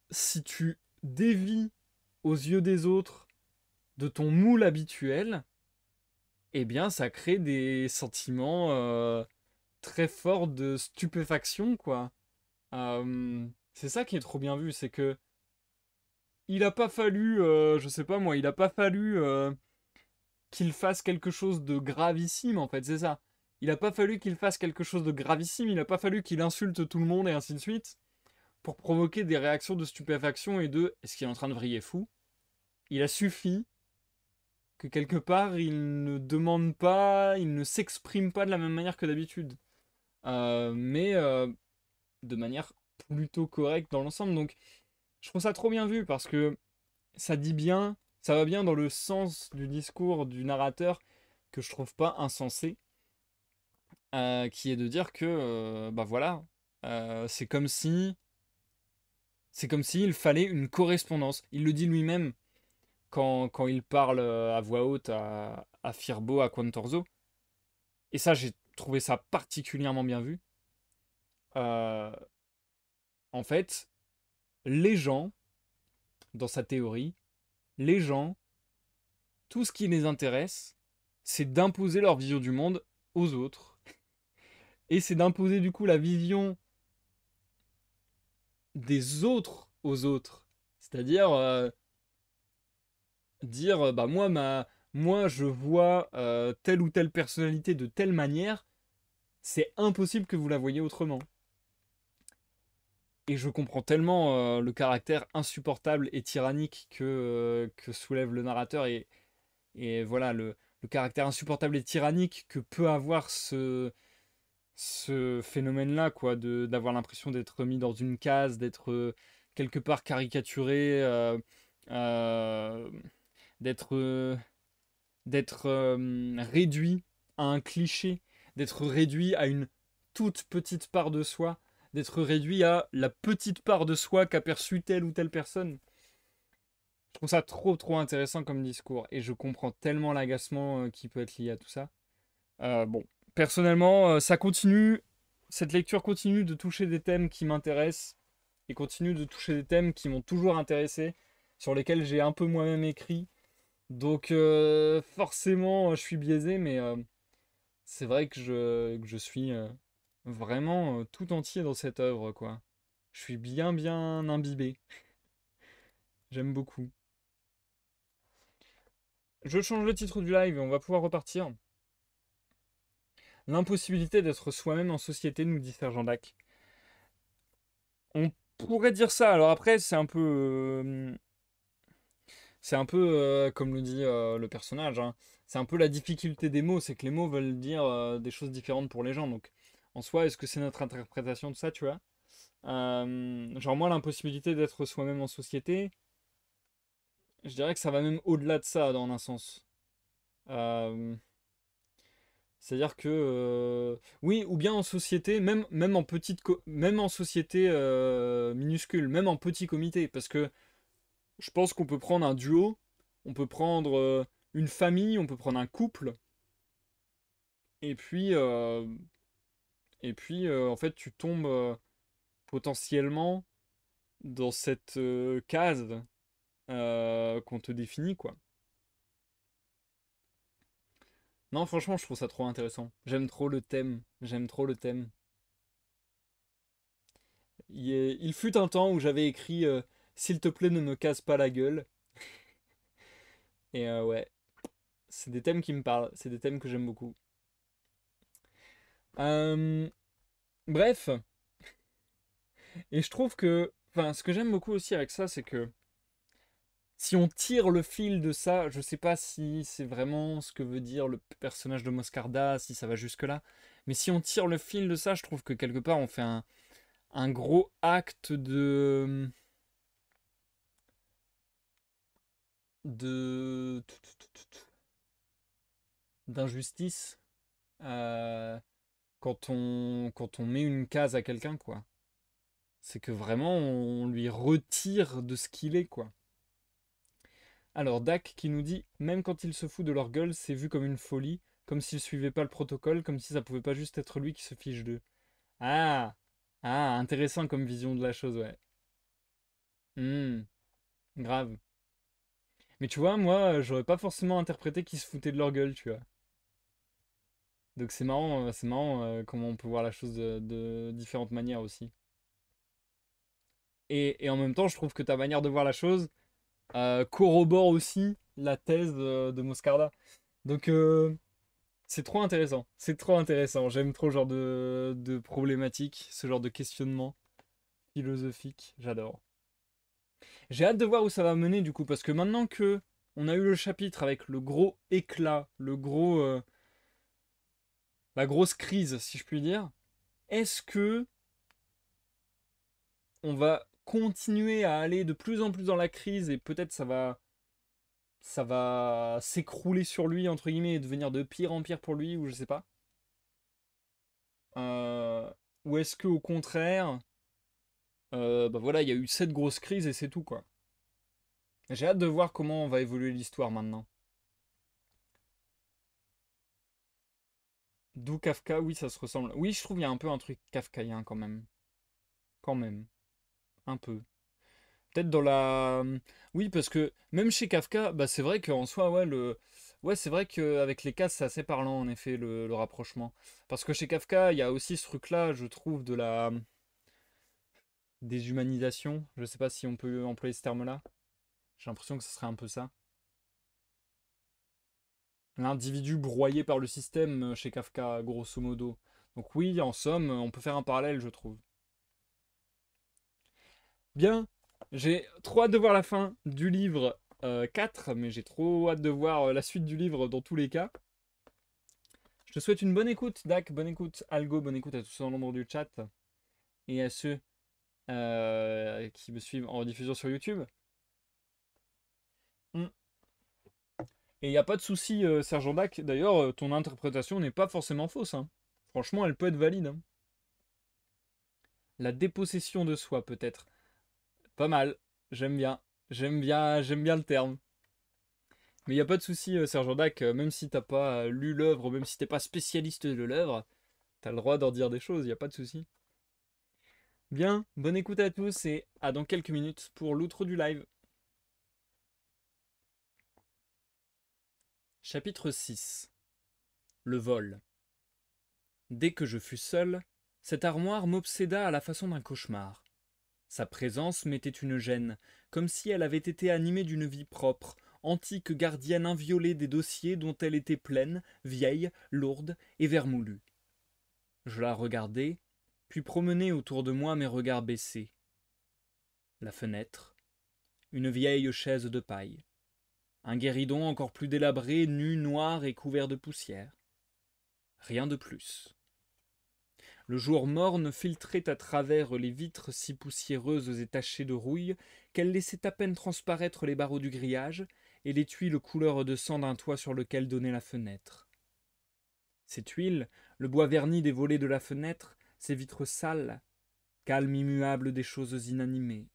si tu dévis aux yeux des autres de ton moule habituel, eh bien ça crée des sentiments très forts de stupéfaction, quoi. C'est ça qui est trop bien vu, c'est que il a pas fallu, je sais pas moi, il a pas fallu qu'il fasse quelque chose de gravissime, en fait, c'est ça. Il a pas fallu qu'il fasse quelque chose de gravissime, il a pas fallu qu'il insulte tout le monde et ainsi de suite, pour provoquer des réactions de stupéfaction et de est-ce qu'il est en train de vriller fou? Il a suffi que quelque part il ne demande pas, il ne s'exprime pas de la même manière que d'habitude, mais de manière plutôt correcte dans l'ensemble. Donc je trouve ça trop bien vu parce que ça dit bien, ça va bien dans le sens du discours du narrateur que je trouve pas insensé, qui est de dire que bah voilà, c'est comme si il fallait une correspondance. Il le dit lui-même quand il parle à voix haute à Firbo, à Quantorzo. Et ça, j'ai trouvé ça particulièrement bien vu. Euh, En fait, les gens, dans sa théorie, les gens, tout ce qui les intéresse, c'est d'imposer leur vision du monde aux autres. Et c'est d'imposer du coup la vision des autres aux autres. C'est-à-dire dire, bah moi je vois telle ou telle personnalité de telle manière, c'est impossible que vous la voyiez autrement. Et je comprends tellement le caractère insupportable et tyrannique que soulève le narrateur et voilà le caractère insupportable et tyrannique que peut avoir ce phénomène-là, quoi, d'avoir l'impression d'être mis dans une case, d'être quelque part caricaturé, euh, d'être réduit à un cliché, d'être réduit à une toute petite part de soi, d'être réduit à la petite part de soi qu'a perçue telle ou telle personne. Je trouve ça trop trop intéressant comme discours et je comprends tellement l'agacement qui peut être lié à tout ça. Bon, personnellement, ça continue, cette lecture continue de toucher des thèmes qui m'intéressent et continue de toucher des thèmes qui m'ont toujours intéressé, sur lesquels j'ai un peu moi-même écrit. Donc forcément, je suis biaisé, mais c'est vrai que je suis vraiment tout entier dans cette œuvre, quoi. Je suis bien bien imbibé. J'aime beaucoup. Je change le titre du live et on va pouvoir repartir. L'impossibilité d'être soi-même en société, nous dit Sergent Dac. On pourrait dire ça. Alors après, c'est un peu comme le dit le personnage, hein. C'est un peu la difficulté des mots, c'est que les mots veulent dire des choses différentes pour les gens. Donc, en soi, est-ce que c'est notre interprétation de ça, tu vois? Genre moi, l'impossibilité d'être soi-même en société, je dirais que ça va même au-delà de ça, dans un sens. Euh, C'est-à-dire que oui, ou bien en société, même en même en société minuscule, même en petit comité, parce que je pense qu'on peut prendre un duo, on peut prendre une famille, on peut prendre un couple, et puis en fait tu tombes potentiellement dans cette case qu'on te définit, quoi. Non, franchement, je trouve ça trop intéressant. J'aime trop le thème. J'aime trop le thème. Il fut un temps où j'avais écrit S'il te plaît, ne me casse pas la gueule. Et ouais, c'est des thèmes qui me parlent. C'est des thèmes que j'aime beaucoup. Euh, Bref, et je trouve que. Enfin, ce que j'aime beaucoup aussi avec ça, c'est que si on tire le fil de ça, je sais pas si c'est vraiment ce que veut dire le personnage de Moscarda, si ça va jusque-là. Mais si on tire le fil de ça, je trouve que quelque part on fait un gros acte de d'injustice quand on met une case à quelqu'un, quoi. C'est que vraiment on lui retire de ce qu'il est, quoi. Alors Dak qui nous dit même quand il se fout de leur gueule, c'est vu comme une folie, comme s'il suivait pas le protocole, comme si ça pouvait pas juste être lui qui se fiche d'eux. Ah, ah, intéressant comme vision de la chose, ouais. Hmm, grave. Mais tu vois, moi, j'aurais pas forcément interprété qu'ils se foutaient de leur gueule, tu vois. Donc c'est marrant comment on peut voir la chose de différentes manières aussi. Et en même temps, je trouve que ta manière de voir la chose corrobore aussi la thèse de Moscarda. Donc c'est trop intéressant. C'est trop intéressant. J'aime trop ce genre de problématique, ce genre de questionnement philosophique. J'adore. J'ai hâte de voir où ça va mener du coup, parce que maintenant que on a eu le chapitre avec le gros éclat, la grosse crise, si je puis dire, est-ce que on va continuer à aller de plus en plus dans la crise et peut-être ça va s'écrouler sur lui entre guillemets et devenir de pire en pire pour lui ou je sais pas. Euh, ou est-ce que au contraire, bah voilà, il y a eu cette grosse crise et c'est tout quoi. J'ai hâte de voir comment va évoluer l'histoire maintenant. D'où Kafka, oui, ça se ressemble. Oui, je trouve qu'il y a un peu un truc kafkaïen quand même. Quand même. Un peu. Peut-être dans la. Oui, parce que même chez Kafka, bah c'est vrai qu'en soi, ouais, Ouais, c'est vrai qu'avec les cases, c'est assez parlant, en effet, le rapprochement. Parce que chez Kafka, il y a aussi ce truc-là, je trouve, de la déshumanisation. Je sais pas si on peut employer ce terme-là. J'ai l'impression que ce serait un peu ça. L'individu broyé par le système chez Kafka, grosso modo. Donc oui, en somme, on peut faire un parallèle, je trouve. Bien, j'ai trop hâte de voir la fin du livre 4, mais j'ai trop hâte de voir la suite du livre dans tous les cas. Je te souhaite une bonne écoute, Dak, bonne écoute, Algo, bonne écoute à tous ceux dans l'ombre du chat et à ceux qui me suivent en diffusion sur YouTube. Mm. Et il n'y a pas de souci, Sergent Dak. D'ailleurs, ton interprétation n'est pas forcément fausse, hein. Franchement, elle peut être valide, hein. La dépossession de soi, peut-être. Pas mal. J'aime bien. J'aime bien le terme. Mais il n'y a pas de souci, Sergent Dak. Même si t'as pas lu l'œuvre, même si t'es pas spécialiste de l'œuvre, t'as le droit d'en dire des choses, il n'y a pas de souci. Bien, bonne écoute à tous et à dans quelques minutes pour l'outro du live. Chapitre 6. Le vol. Dès que je fus seul, cette armoire m'obséda à la façon d'un cauchemar. Sa présence m'était une gêne, comme si elle avait été animée d'une vie propre, antique gardienne inviolée des dossiers dont elle était pleine, vieille, lourde et vermoulue. Je la regardai, puis promenai autour de moi mes regards baissés. La fenêtre, une vieille chaise de paille, un guéridon encore plus délabré, nu, noir et couvert de poussière. Rien de plus. Le jour morne filtrait à travers les vitres si poussiéreuses et tachées de rouille qu'elles laissaient à peine transparaître les barreaux du grillage et les tuiles couleur de sang d'un toit sur lequel donnait la fenêtre. Ces tuiles, le bois verni des volets de la fenêtre, ces vitres sales, calme immuable des choses inanimées.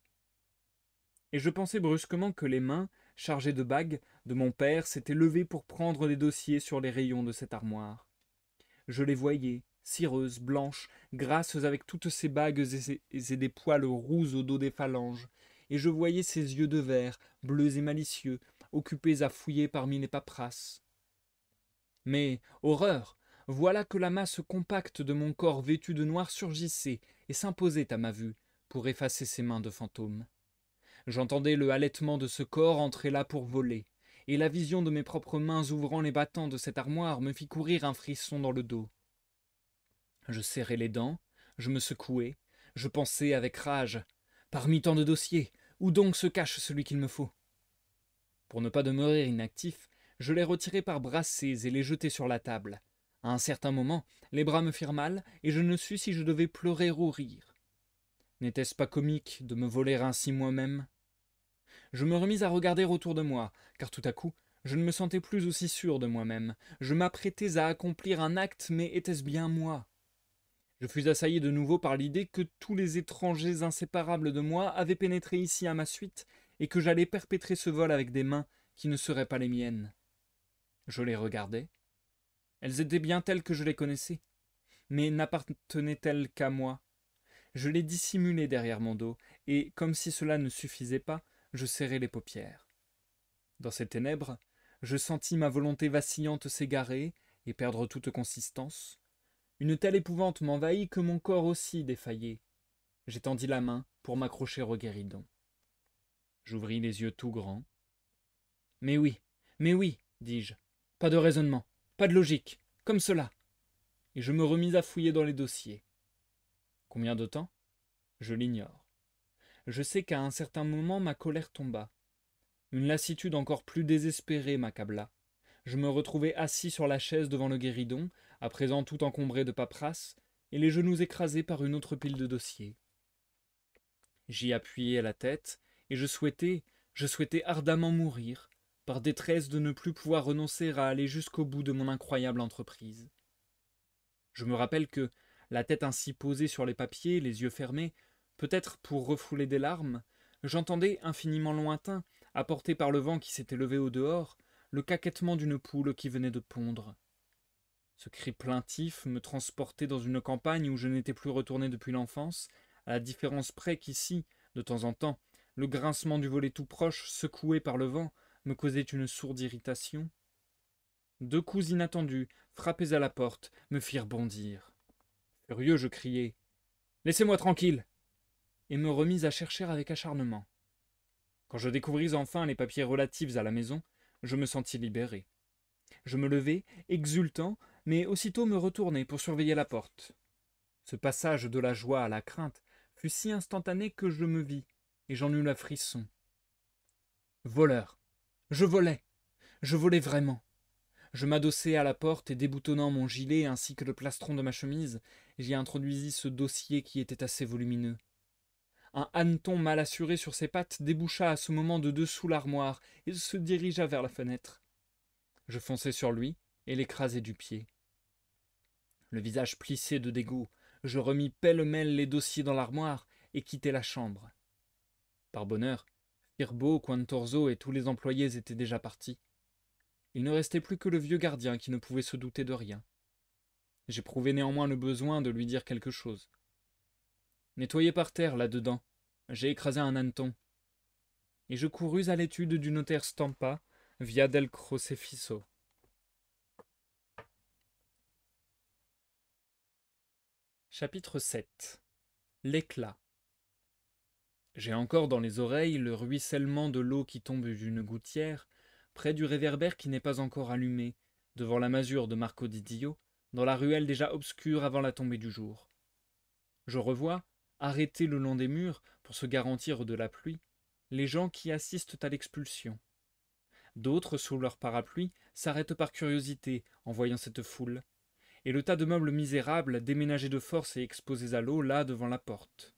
Et je pensai brusquement que les mains, chargées de bagues, de mon père s'étaient levées pour prendre des dossiers sur les rayons de cette armoire. Je les voyais, cireuses, blanches, grasses avec toutes ces bagues et des poils roux au dos des phalanges, et je voyais ces yeux de verre, bleus et malicieux, occupés à fouiller parmi les paperasses. Mais, horreur, voilà que la masse compacte de mon corps vêtu de noir surgissait et s'imposait à ma vue, pour effacer ses mains de fantôme. J'entendais le halètement de ce corps entrer là pour voler, et la vision de mes propres mains ouvrant les battants de cette armoire me fit courir un frisson dans le dos. Je serrai les dents, je me secouai, je pensai avec rage. Parmi tant de dossiers, où donc se cache celui qu'il me faut? Pour ne pas demeurer inactif, je les retirai par brassées et les jetai sur la table. À un certain moment, les bras me firent mal, et je ne sus si je devais pleurer ou rire. N'était-ce pas comique de me voler ainsi moi-même? Je me remis à regarder autour de moi, car tout à coup, je ne me sentais plus aussi sûr de moi-même. Je m'apprêtais à accomplir un acte, mais était-ce bien moi? Je fus assailli de nouveau par l'idée que tous les étrangers inséparables de moi avaient pénétré ici à ma suite, et que j'allais perpétrer ce vol avec des mains qui ne seraient pas les miennes. Je les regardais. Elles étaient bien telles que je les connaissais, mais n'appartenaient-elles qu'à moi? Je les dissimulai derrière mon dos, et, comme si cela ne suffisait pas, je serrai les paupières. Dans ces ténèbres, je sentis ma volonté vacillante s'égarer et perdre toute consistance. Une telle épouvante m'envahit que mon corps aussi défaillait. J'étendis la main pour m'accrocher au guéridon. J'ouvris les yeux tout grands. Mais oui, dis-je. Pas de raisonnement, pas de logique, comme cela. Et je me remis à fouiller dans les dossiers. Combien de temps? Je l'ignore. Je sais qu'à un certain moment ma colère tomba. Une lassitude encore plus désespérée m'accabla. Je me retrouvai assis sur la chaise devant le guéridon, à présent tout encombré de paperasses, et les genoux écrasés par une autre pile de dossiers. J'y appuyai la tête, et je souhaitais ardemment mourir, par détresse de ne plus pouvoir renoncer à aller jusqu'au bout de mon incroyable entreprise. Je me rappelle que, la tête ainsi posée sur les papiers, les yeux fermés, peut-être pour refouler des larmes, j'entendais, infiniment lointain, apporté par le vent qui s'était levé au dehors, le caquettement d'une poule qui venait de pondre. Ce cri plaintif me transportait dans une campagne où je n'étais plus retourné depuis l'enfance, à la différence près qu'ici, de temps en temps, le grincement du volet tout proche, secoué par le vent, me causait une sourde irritation. 2 coups inattendus, frappés à la porte, me firent bondir. Furieux, je criai « Laissez-moi tranquille !» et me remis à chercher avec acharnement. Quand je découvris enfin les papiers relatifs à la maison, je me sentis libéré. Je me levai, exultant, mais aussitôt me retournai pour surveiller la porte. Ce passage de la joie à la crainte fut si instantané que je me vis, et j'en eus le frisson. Voleur. Je volais vraiment. Je m'adossai à la porte et déboutonnant mon gilet ainsi que le plastron de ma chemise, j'y introduisis ce dossier qui était assez volumineux. Un hanneton mal assuré sur ses pattes déboucha à ce moment de dessous l'armoire et se dirigea vers la fenêtre. Je fonçai sur lui et l'écrasai du pied. Le visage plissé de dégoût, je remis pêle-mêle les dossiers dans l'armoire et quittai la chambre. Par bonheur, Firbo, Quantorzo et tous les employés étaient déjà partis. Il ne restait plus que le vieux gardien qui ne pouvait se douter de rien. J'éprouvai néanmoins le besoin de lui dire quelque chose. Nettoyez par terre, là-dedans. J'ai écrasé un hanneton. Et je courus à l'étude du notaire Stampa, via del Crocefisso. Chapitre 7. L'éclat. J'ai encore dans les oreilles le ruissellement de l'eau qui tombe d'une gouttière, près du réverbère qui n'est pas encore allumé, devant la masure de Marco di Dio, dans la ruelle déjà obscure avant la tombée du jour. Je revois, arrêtés le long des murs pour se garantir de la pluie, les gens qui assistent à l'expulsion. D'autres, sous leur parapluie, s'arrêtent par curiosité en voyant cette foule, et le tas de meubles misérables, déménagés de force et exposés à l'eau, là devant la porte.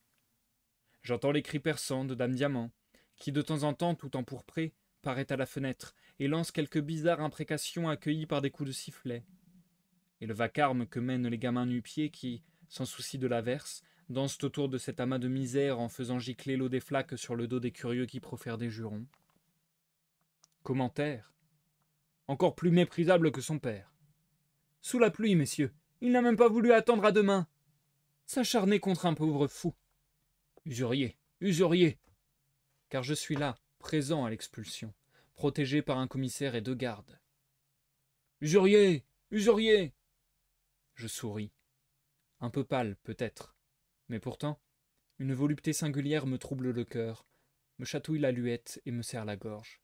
J'entends les cris perçants de Dame Diamant, qui de temps en temps, tout empourprée, paraît à la fenêtre et lance quelques bizarres imprécations accueillies par des coups de sifflet. Et le vacarme que mènent les gamins nu-pieds qui, sans souci de l'averse, dansent autour de cet amas de misère en faisant gicler l'eau des flaques sur le dos des curieux qui profèrent des jurons. Commentaire. Encore plus méprisable que son père. Sous la pluie, messieurs, il n'a même pas voulu attendre à demain. S'acharner contre un pauvre fou. Usurier, usurier. Car je suis là, présent à l'expulsion, protégé par un commissaire et 2 gardes. Usurier, usurier. Je souris. Un peu pâle, peut-être. Mais pourtant, une volupté singulière me trouble le cœur, me chatouille la luette et me serre la gorge.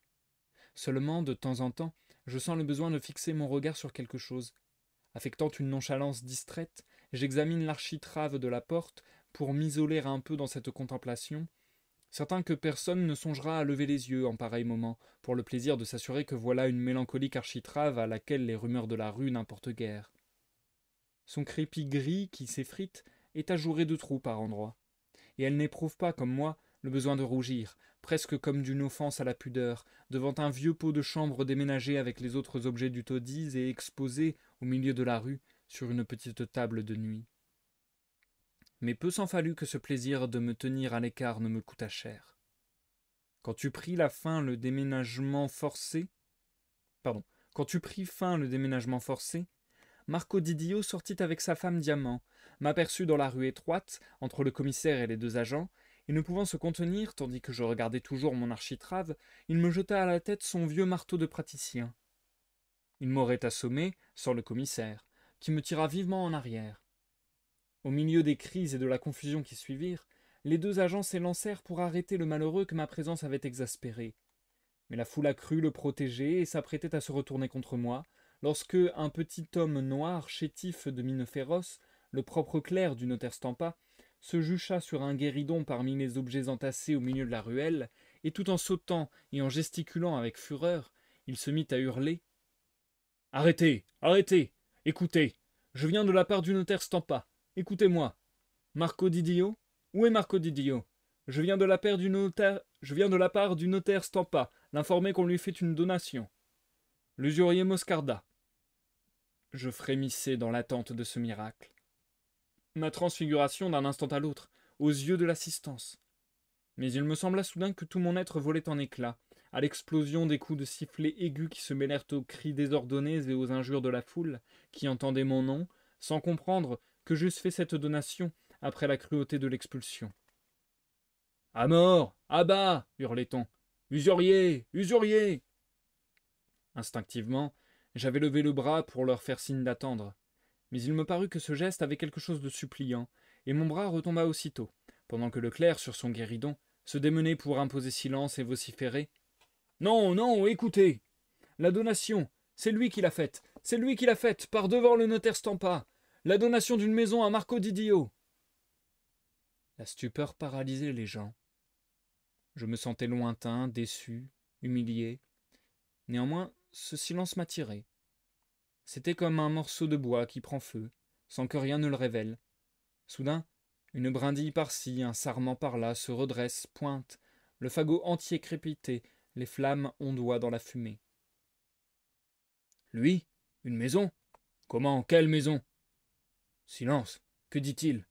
Seulement, de temps en temps, je sens le besoin de fixer mon regard sur quelque chose. Affectant une nonchalance distraite, j'examine l'architrave de la porte pour m'isoler un peu dans cette contemplation, certain que personne ne songera à lever les yeux en pareil moment, pour le plaisir de s'assurer que voilà une mélancolique architrave à laquelle les rumeurs de la rue n'importent guère. Son crépi gris qui s'effrite est ajouré de trous par endroits, et elle n'éprouve pas, comme moi, le besoin de rougir, presque comme d'une offense à la pudeur, devant un vieux pot de chambre déménagé avec les autres objets du taudis et exposé, au milieu de la rue, sur une petite table de nuit. Mais peu s'en fallut que ce plaisir de me tenir à l'écart ne me coûtât cher. Quand tu pris fin le déménagement forcé, Marco di Dio sortit avec sa femme Diamant, m'aperçut dans la rue étroite, entre le commissaire et les 2 agents, et ne pouvant se contenir, tandis que je regardais toujours mon architrave, il me jeta à la tête son vieux marteau de praticien. Il m'aurait assommé, sans le commissaire, qui me tira vivement en arrière. Au milieu des cris et de la confusion qui suivirent, les 2 agents s'élancèrent pour arrêter le malheureux que ma présence avait exaspéré. Mais la foule accrue le protégeait et s'apprêtait à se retourner contre moi, lorsque un petit homme noir, chétif de mine féroce, le propre clerc du notaire Stampa, se jucha sur un guéridon parmi les objets entassés au milieu de la ruelle, et tout en sautant et en gesticulant avec fureur, il se mit à hurler. « Arrêtez, arrêtez, écoutez, je viens de la part du notaire Stampa, écoutez-moi. Marco di Dio? Où est Marco di Dio? Je viens de la part du notaire Stampa, l'informer qu'on lui fait une donation. L'usurier Moscarda. » Je frémissais dans l'attente de ce miracle. Ma transfiguration d'un instant à l'autre, aux yeux de l'assistance. Mais il me sembla soudain que tout mon être volait en éclats, à l'explosion des coups de sifflet aigus qui se mêlèrent aux cris désordonnés et aux injures de la foule, qui entendait mon nom, sans comprendre que j'eusse fait cette donation après la cruauté de l'expulsion. « À mort! À bas !» hurlait-on. « Usurier! Usurier !» Instinctivement, j'avais levé le bras pour leur faire signe d'attendre. Mais il me parut que ce geste avait quelque chose de suppliant, et mon bras retomba aussitôt, pendant que le clerc, sur son guéridon, se démenait pour imposer silence et vociférer. « Non, non, écoutez! La donation, c'est lui qui l'a faite! C'est lui qui l'a faite, par devant le notaire Stampa! La donation d'une maison à Marco di Dio !» La stupeur paralysait les gens. Je me sentais lointain, déçu, humilié. Néanmoins, ce silence m'attirait. C'était comme un morceau de bois qui prend feu, sans que rien ne le révèle. Soudain, une brindille par-ci, un sarment par-là se redresse, pointe, le fagot entier crépité, les flammes ondoient dans la fumée. Lui? Une maison? Comment? Quelle maison? Silence. Que dit-il?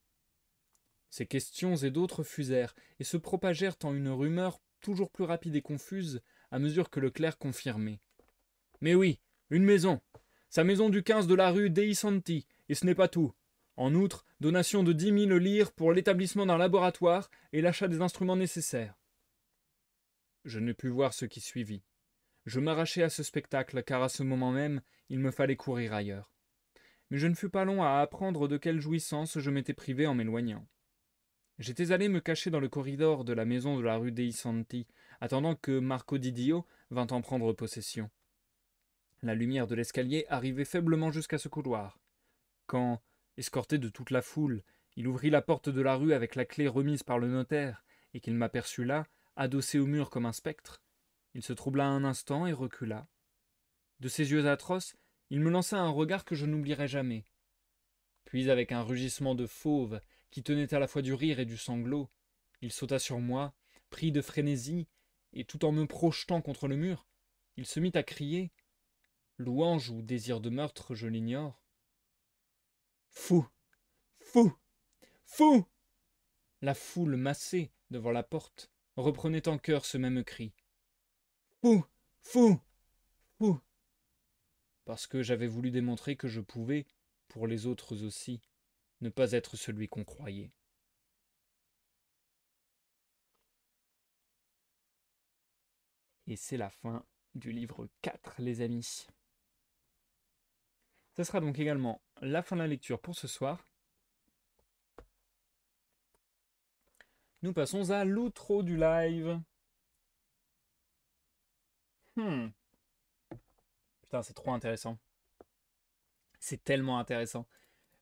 Ces questions et d'autres fusèrent, et se propagèrent en une rumeur toujours plus rapide et confuse, à mesure que le clerc confirmait. Mais oui, une maison. Sa maison du 15 de la rue Dei Santi, et ce n'est pas tout. En outre, donation de 10 000 lire pour l'établissement d'un laboratoire et l'achat des instruments nécessaires. Je ne pus voir ce qui suivit. Je m'arrachai à ce spectacle, car à ce moment même, il me fallait courir ailleurs. Mais je ne fus pas long à apprendre de quelle jouissance je m'étais privé en m'éloignant. J'étais allé me cacher dans le corridor de la maison de la rue Dei Santi, attendant que Marco Didio vînt en prendre possession. La lumière de l'escalier arrivait faiblement jusqu'à ce couloir. Quand, escorté de toute la foule, il ouvrit la porte de la rue avec la clé remise par le notaire, et qu'il m'aperçut là, adossé au mur comme un spectre, il se troubla un instant et recula. De ses yeux atroces, il me lança un regard que je n'oublierai jamais. Puis, avec un rugissement de fauve qui tenait à la fois du rire et du sanglot, il sauta sur moi, pris de frénésie, et tout en me projetant contre le mur, il se mit à crier, louange ou désir de meurtre, je l'ignore. Fou! Fou! Fou! La foule massée devant la porte reprenait en chœur ce même cri. Fou! Fou! Fou! Parce que j'avais voulu démontrer que je pouvais, pour les autres aussi, ne pas être celui qu'on croyait. Et c'est la fin du livre 4, les amis. Ce sera donc également la fin de la lecture pour ce soir. Nous passons à l'outro du live. Putain, c'est trop intéressant. C'est tellement intéressant.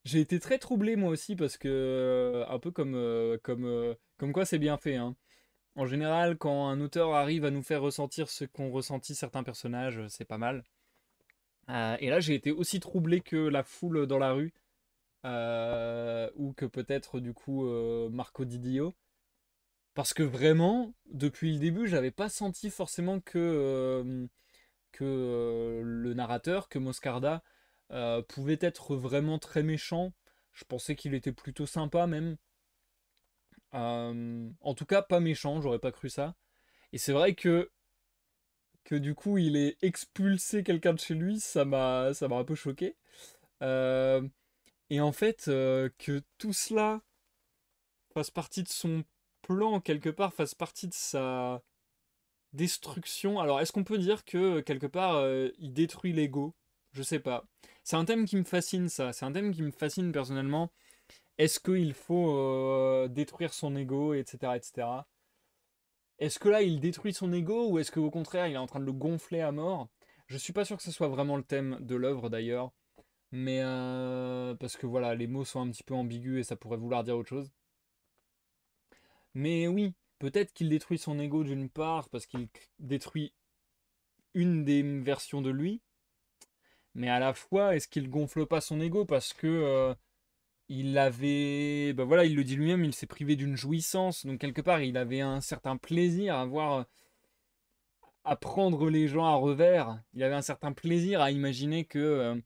J'ai été très troublé moi aussi parce que, un peu comme quoi c'est bien fait, hein. En général, quand un auteur arrive à nous faire ressentir ce qu'ont ressenti certains personnages, c'est pas mal. Et là, j'ai été aussi troublé que la foule dans la rue, ou que peut-être du coup Marco Didio. Parce que vraiment, depuis le début, j'avais pas senti forcément que le narrateur, que Moscarda, pouvait être vraiment très méchant. Je pensais qu'il était plutôt sympa même. En tout cas, pas méchant, j'aurais pas cru ça. Et c'est vrai que du coup, il ait expulsé quelqu'un de chez lui, ça m'a un peu choqué. Euh, et en fait, que tout cela fasse partie de son plan, quelque part, fasse partie de sa destruction. Alors, est-ce qu'on peut dire que, quelque part, il détruit l'ego? Je sais pas. C'est un thème qui me fascine, ça. C'est un thème qui me fascine personnellement. Est-ce qu'il faut détruire son ego, etc., etc. Est-ce que là, il détruit son ego ou est-ce qu'au contraire, il est en train de le gonfler à mort? Je suis pas sûr que ce soit vraiment le thème de l'œuvre d'ailleurs. Mais parce que voilà, les mots sont un petit peu ambigus et ça pourrait vouloir dire autre chose. Mais oui, peut-être qu'il détruit son ego d'une part parce qu'il détruit une des versions de lui. Mais à la fois, est-ce qu'il gonfle pas son ego parce que il avait, ben voilà, il le dit lui-même, il s'est privé d'une jouissance, donc quelque part, il avait un certain plaisir à voir, à prendre les gens à revers. Il avait un certain plaisir à imaginer que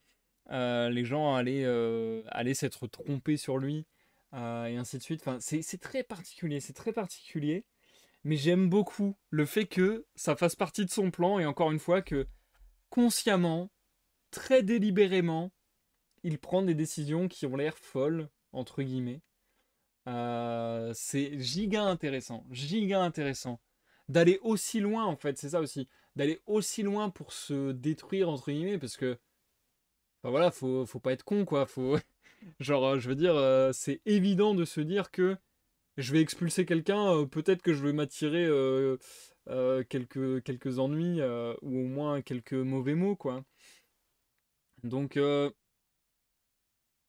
les gens allaient s'être trompés sur lui, et ainsi de suite. Enfin, c'est très particulier, c'est très particulier. Mais j'aime beaucoup le fait que ça fasse partie de son plan, et encore une fois, que consciemment, très délibérément, il prend des décisions qui ont l'air folles, entre guillemets. C'est giga intéressant. D'aller aussi loin, en fait, c'est ça aussi. D'aller aussi loin pour se détruire, entre guillemets, parce que, enfin voilà, faut pas être con, quoi. Faut, genre, je veux dire, c'est évident de se dire que je vais expulser quelqu'un, peut-être que je vais m'attirer quelques ennuis, ou au moins quelques mauvais mots, quoi. Donc,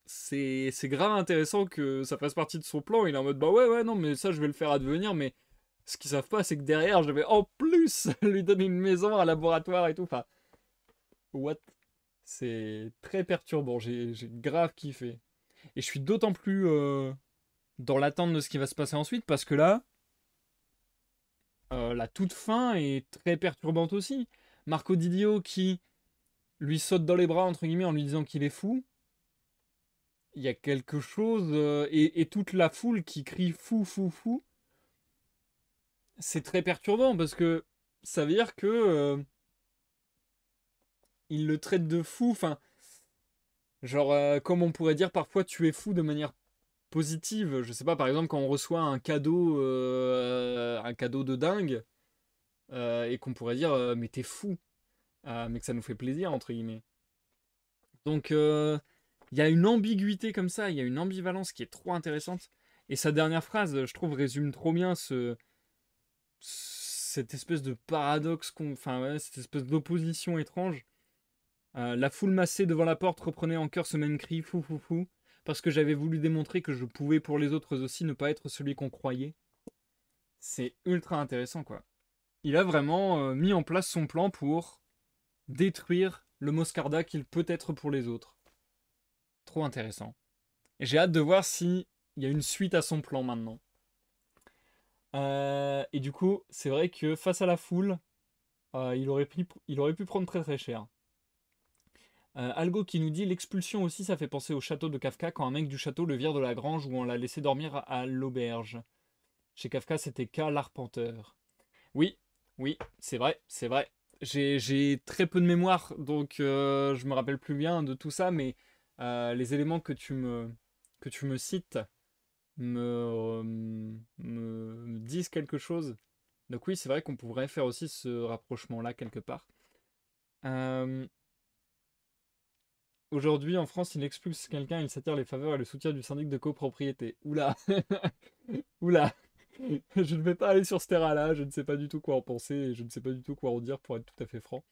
c'est grave intéressant que ça fasse partie de son plan. Il est en mode bah ouais, non, mais ça je vais le faire advenir. Mais ce qu'ils savent pas, c'est que derrière, je vais en plus lui donner une maison, un laboratoire et tout. Enfin, what? C'est très perturbant, j'ai grave kiffé. Et je suis d'autant plus dans l'attente de ce qui va se passer ensuite, parce que là, la toute fin est très perturbante aussi. Marco Didio qui lui saute dans les bras, entre guillemets, en lui disant qu'il est fou. Il y a quelque chose, et toute la foule qui crie fou, fou, fou. C'est très perturbant, parce que ça veut dire que il le traite de fou, enfin, genre, comme on pourrait dire parfois tu es fou de manière positive. Je sais pas, par exemple, quand on reçoit un cadeau de dingue, et qu'on pourrait dire mais t'es fou, mais que ça nous fait plaisir, entre guillemets. Donc, il y a une ambiguïté comme ça, il y a une ambivalence qui est trop intéressante. Et sa dernière phrase, je trouve, résume trop bien cette espèce de paradoxe, enfin, ouais, cette espèce d'opposition étrange. La foule massée devant la porte reprenait en chœur ce même cri, fou, fou, fou, parce que j'avais voulu démontrer que je pouvais pour les autres aussi ne pas être celui qu'on croyait. C'est ultra intéressant, quoi. Il a vraiment mis en place son plan pour détruire le Moscarda qu'il peut être pour les autres. Trop intéressant. Et j'ai hâte de voir s'il y a une suite à son plan maintenant. Et du coup, c'est vrai que face à la foule, il aurait pu prendre très très cher. Algo qui nous dit l'expulsion aussi, ça fait penser au château de Kafka quand un mec du château le vire de la grange où on l'a laissé dormir à l'auberge. Chez Kafka, c'était K. l'Arpenteur. Oui, oui, c'est vrai, c'est vrai. J'ai très peu de mémoire, donc je me rappelle plus bien de tout ça, mais les éléments que tu me cites me disent quelque chose. Donc oui, c'est vrai qu'on pourrait faire aussi ce rapprochement-là quelque part. Euh, Aujourd'hui, en France, il expulse quelqu'un, il s'attire les faveurs et le soutien du syndic de copropriété. Oula, oula. Je ne vais pas aller sur ce terrain-là, je ne sais pas du tout quoi en penser et je ne sais pas du tout quoi en dire pour être tout à fait franc.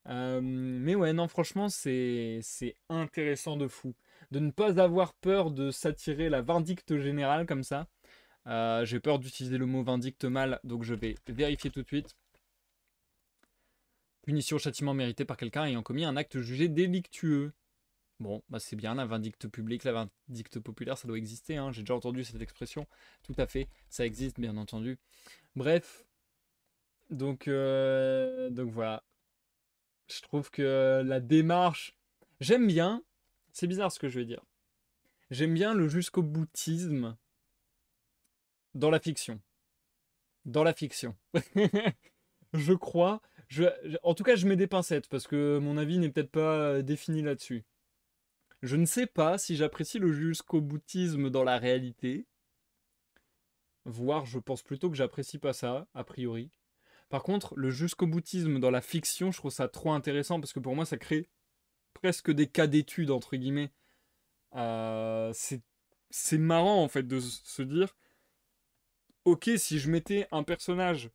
Mais ouais, non, franchement, c'est intéressant de fou. De ne pas avoir peur de s'attirer la vindicte générale comme ça. J'ai peur d'utiliser le mot vindicte mal, donc je vais vérifier tout de suite. Punition, châtiment mérité par quelqu'un ayant commis un acte jugé délictueux. Bon, bah c'est bien, la vindicte publique, la vindicte populaire, ça doit exister, hein. J'ai déjà entendu cette expression. Tout à fait, ça existe, bien entendu. Bref, donc voilà. Je trouve que la démarche... J'aime bien, c'est bizarre ce que je vais dire, j'aime bien le jusqu'au boutisme dans la fiction. Dans la fiction. Je crois. En tout cas, je mets des pincettes parce que mon avis n'est peut-être pas défini là-dessus. Je ne sais pas si j'apprécie le jusqu'au boutisme dans la réalité. Voire, je pense plutôt que j'apprécie pas ça, a priori. Par contre, le jusqu'au boutisme dans la fiction, je trouve ça trop intéressant parce que pour moi, ça crée presque des cas d'études, entre guillemets. Euh, c'est c'est marrant en fait de se dire, ok, si je mettais un personnage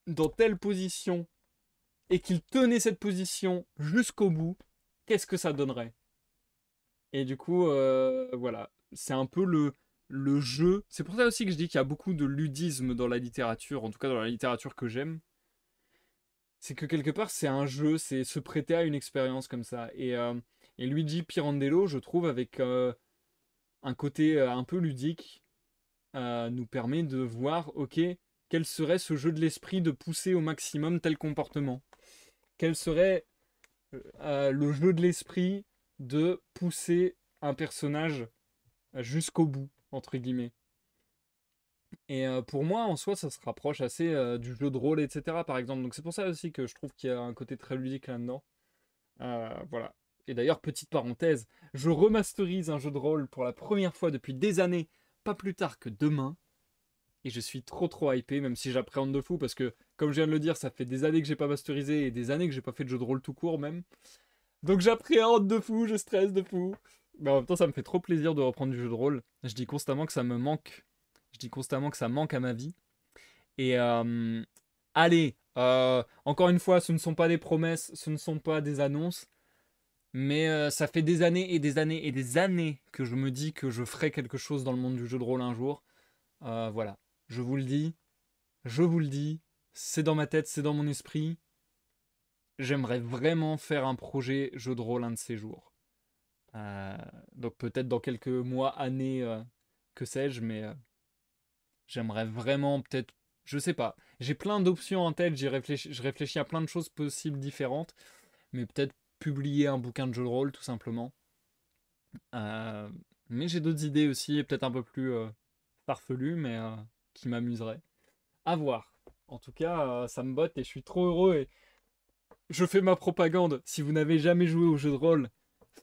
dans telle position et qu'il tenait cette position jusqu'au bout, qu'est-ce que ça donnerait? Et du coup, voilà, c'est un peu le jeu. C'est pour ça aussi que je dis qu'il y a beaucoup de ludisme dans la littérature, en tout cas dans la littérature que j'aime. C'est que quelque part, c'est un jeu, c'est se prêter à une expérience comme ça. Et Luigi Pirandello, je trouve, avec un côté un peu ludique, nous permet de voir, ok, quel serait ce jeu de l'esprit de pousser au maximum tel comportement. Quel serait le jeu de l'esprit de pousser un personnage jusqu'au bout, entre guillemets. Et pour moi, en soi, ça se rapproche assez du jeu de rôle, etc., par exemple. Donc c'est pour ça aussi que je trouve qu'il y a un côté très ludique là-dedans. Voilà. Et d'ailleurs, petite parenthèse, je remasterise un jeu de rôle pour la première fois depuis des années, pas plus tard que demain. Et je suis trop trop hypé, même si j'appréhende de fou, parce que, comme je viens de le dire, ça fait des années que j'ai pas masterisé et des années que j'ai pas fait de jeu de rôle tout court même. Donc j'appréhende de fou, je stresse de fou. Mais en même temps, ça me fait trop plaisir de reprendre du jeu de rôle. Je dis constamment que ça me manque. Je dis constamment que ça manque à ma vie. Et allez, encore une fois, ce ne sont pas des promesses, ce ne sont pas des annonces. Mais ça fait des années et des années et des années que je me dis que je ferai quelque chose dans le monde du jeu de rôle un jour. Voilà, je vous le dis, je vous le dis, c'est dans ma tête, c'est dans mon esprit. j'aimerais vraiment faire un projet jeu de rôle un de ces jours. Donc peut-être dans quelques mois, années, que sais-je, mais j'aimerais vraiment peut-être, je sais pas. J'ai plein d'options en tête, je réfléchis à plein de choses possibles différentes, mais peut-être publier un bouquin de jeu de rôle tout simplement. Euh, mais j'ai d'autres idées aussi, peut-être un peu plus farfelues, mais qui m'amuseraient. À voir. En tout cas, ça me botte et je suis trop heureux et je fais ma propagande. Si vous n'avez jamais joué au jeu de rôle,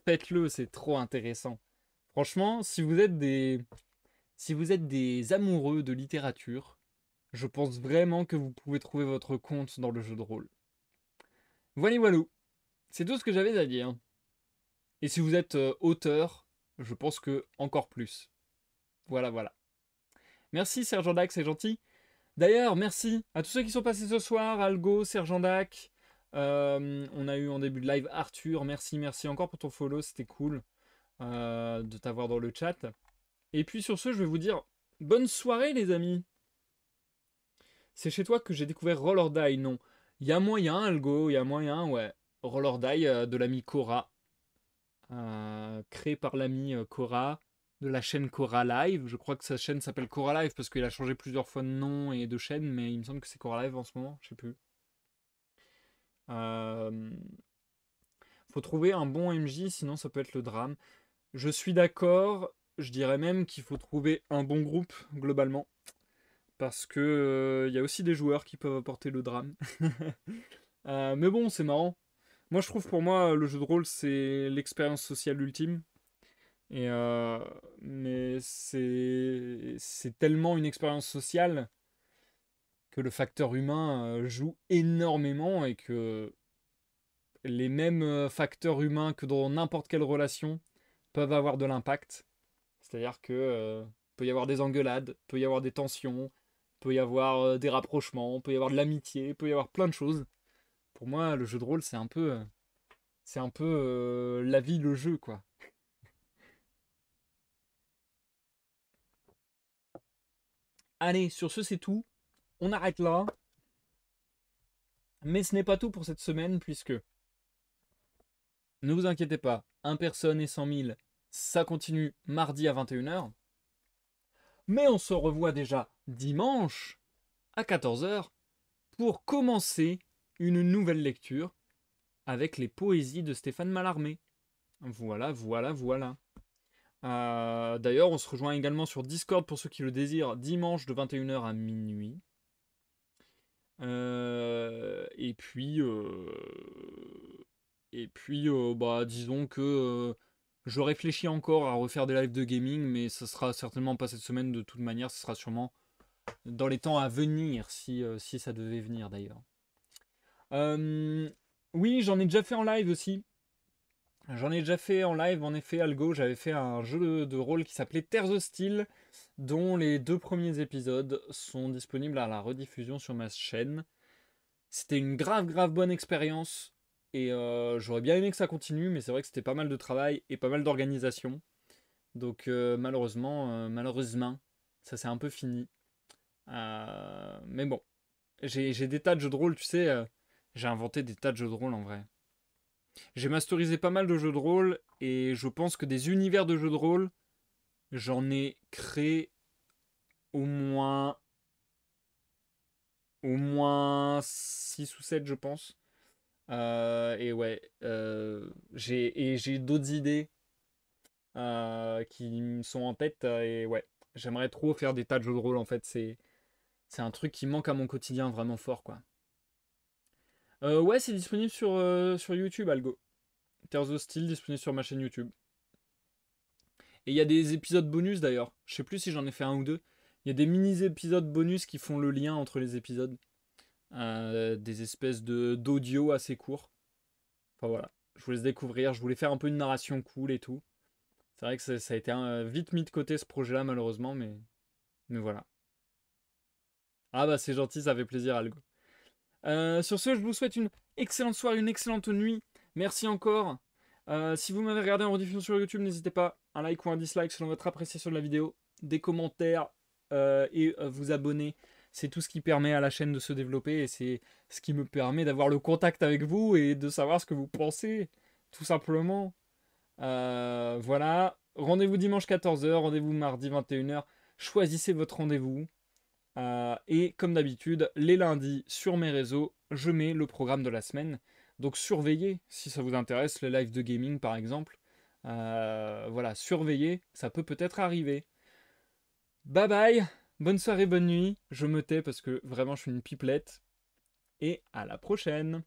faites-le, c'est trop intéressant. Franchement, si vous êtes des amoureux de littérature, je pense vraiment que vous pouvez trouver votre compte dans le jeu de rôle. Voilà, voilà. C'est tout ce que j'avais à dire. Et si vous êtes auteur, je pense que encore plus. Voilà, voilà. Merci Sergent Dac, c'est gentil. D'ailleurs, merci à tous ceux qui sont passés ce soir, Algo, Sergent Dac. On a eu en début de live Arthur. Merci, merci encore pour ton follow, c'était cool de t'avoir dans le chat. Et puis sur ce, je vais vous dire bonne soirée les amis. C'est chez toi que j'ai découvert Roll Die, non. Il y a moyen, Algo, il y a moyen, ouais. Roll Die de l'ami Cora. Créé par l'ami Cora de la chaîne Cora Live. Je crois que sa chaîne s'appelle Cora Live parce qu'il a changé plusieurs fois de nom et de chaîne, mais il me semble que c'est Cora Live en ce moment, je sais plus. Faut trouver un bon MJ, sinon ça peut être le drame. Je suis d'accord, je dirais même qu'il faut trouver un bon groupe globalement. Parce que y a aussi des joueurs qui peuvent apporter le drame. Mais bon, c'est marrant. Moi, je trouve pour moi, le jeu de rôle, c'est l'expérience sociale ultime. Et mais c'est tellement une expérience sociale que le facteur humain joue énormément et que les mêmes facteurs humains que dans n'importe quelle relation peuvent avoir de l'impact. C'est-à-dire que peut y avoir des engueulades, peut y avoir des tensions, peut y avoir des rapprochements, peut y avoir de l'amitié, peut y avoir plein de choses. Pour moi, le jeu de rôle, c'est un peu la vie, le jeu, quoi. Allez, sur ce, c'est tout. On arrête là. Mais ce n'est pas tout pour cette semaine, puisque, ne vous inquiétez pas, 1 personne et 100 000, ça continue mardi à 21h. Mais on se revoit déjà dimanche à 14h pour commencer une nouvelle lecture avec les poésies de Stéphane Mallarmé. Voilà, voilà, voilà. D'ailleurs, on se rejoint également sur Discord pour ceux qui le désirent, dimanche de 21h à minuit. Bah, disons que je réfléchis encore à refaire des lives de gaming, mais ça sera certainement pas cette semaine de toute manière, ce sera sûrement dans les temps à venir, si ça devait venir d'ailleurs. Oui, j'en ai déjà fait en live aussi. J'en ai déjà fait en live, en effet, Algo. J'avais fait un jeu de rôle qui s'appelait Terres Hostiles, dont les 2 premiers épisodes sont disponibles à la rediffusion sur ma chaîne. C'était une grave, grave bonne expérience. Et j'aurais bien aimé que ça continue, mais c'est vrai que c'était pas mal de travail et pas mal d'organisation. Donc malheureusement, ça s'est un peu fini. Mais bon, j'ai des tas de jeux de rôle, tu sais. J'ai inventé des tas de jeux de rôle en vrai. J'ai masterisé pas mal de jeux de rôle et je pense que des univers de jeux de rôle, j'en ai créé au moins au moins 6 ou 7 je pense. Et ouais, j'ai d'autres idées qui me sont en tête et ouais, j'aimerais trop faire des tas de jeux de rôle en fait, c'est un truc qui manque à mon quotidien vraiment fort quoi. Ouais, c'est disponible sur YouTube Algo. Tears of Steel disponible sur ma chaîne YouTube. Et il y a des épisodes bonus d'ailleurs. Je sais plus si j'en ai fait un ou deux. Il y a des mini-épisodes bonus qui font le lien entre les épisodes. Des espèces d'audio assez courts. Enfin voilà. Je vous laisse découvrir. Je voulais faire un peu une narration cool et tout. C'est vrai que ça a été vite mis de côté ce projet-là malheureusement. Mais voilà. Ah bah c'est gentil, ça fait plaisir Algo. Sur ce, je vous souhaite une excellente soirée, une excellente nuit. Merci encore. Si vous m'avez regardé en rediffusion sur YouTube, n'hésitez pas, un like ou un dislike selon votre appréciation de la vidéo, des commentaires et vous abonner c'est tout ce qui permet à la chaîne de se développer et c'est ce qui me permet d'avoir le contact avec vous et de savoir ce que vous pensez, tout simplement. Voilà, rendez-vous dimanche 14h, rendez-vous mardi 21h, choisissez votre rendez-vous. Et comme d'habitude, les lundis sur mes réseaux, je mets le programme de la semaine. Donc surveillez si ça vous intéresse, les lives de gaming par exemple. Voilà, surveillez, ça peut peut-être arriver. Bye bye, bonne soirée, bonne nuit. Je me tais parce que vraiment je suis une pipelette. Et à la prochaine.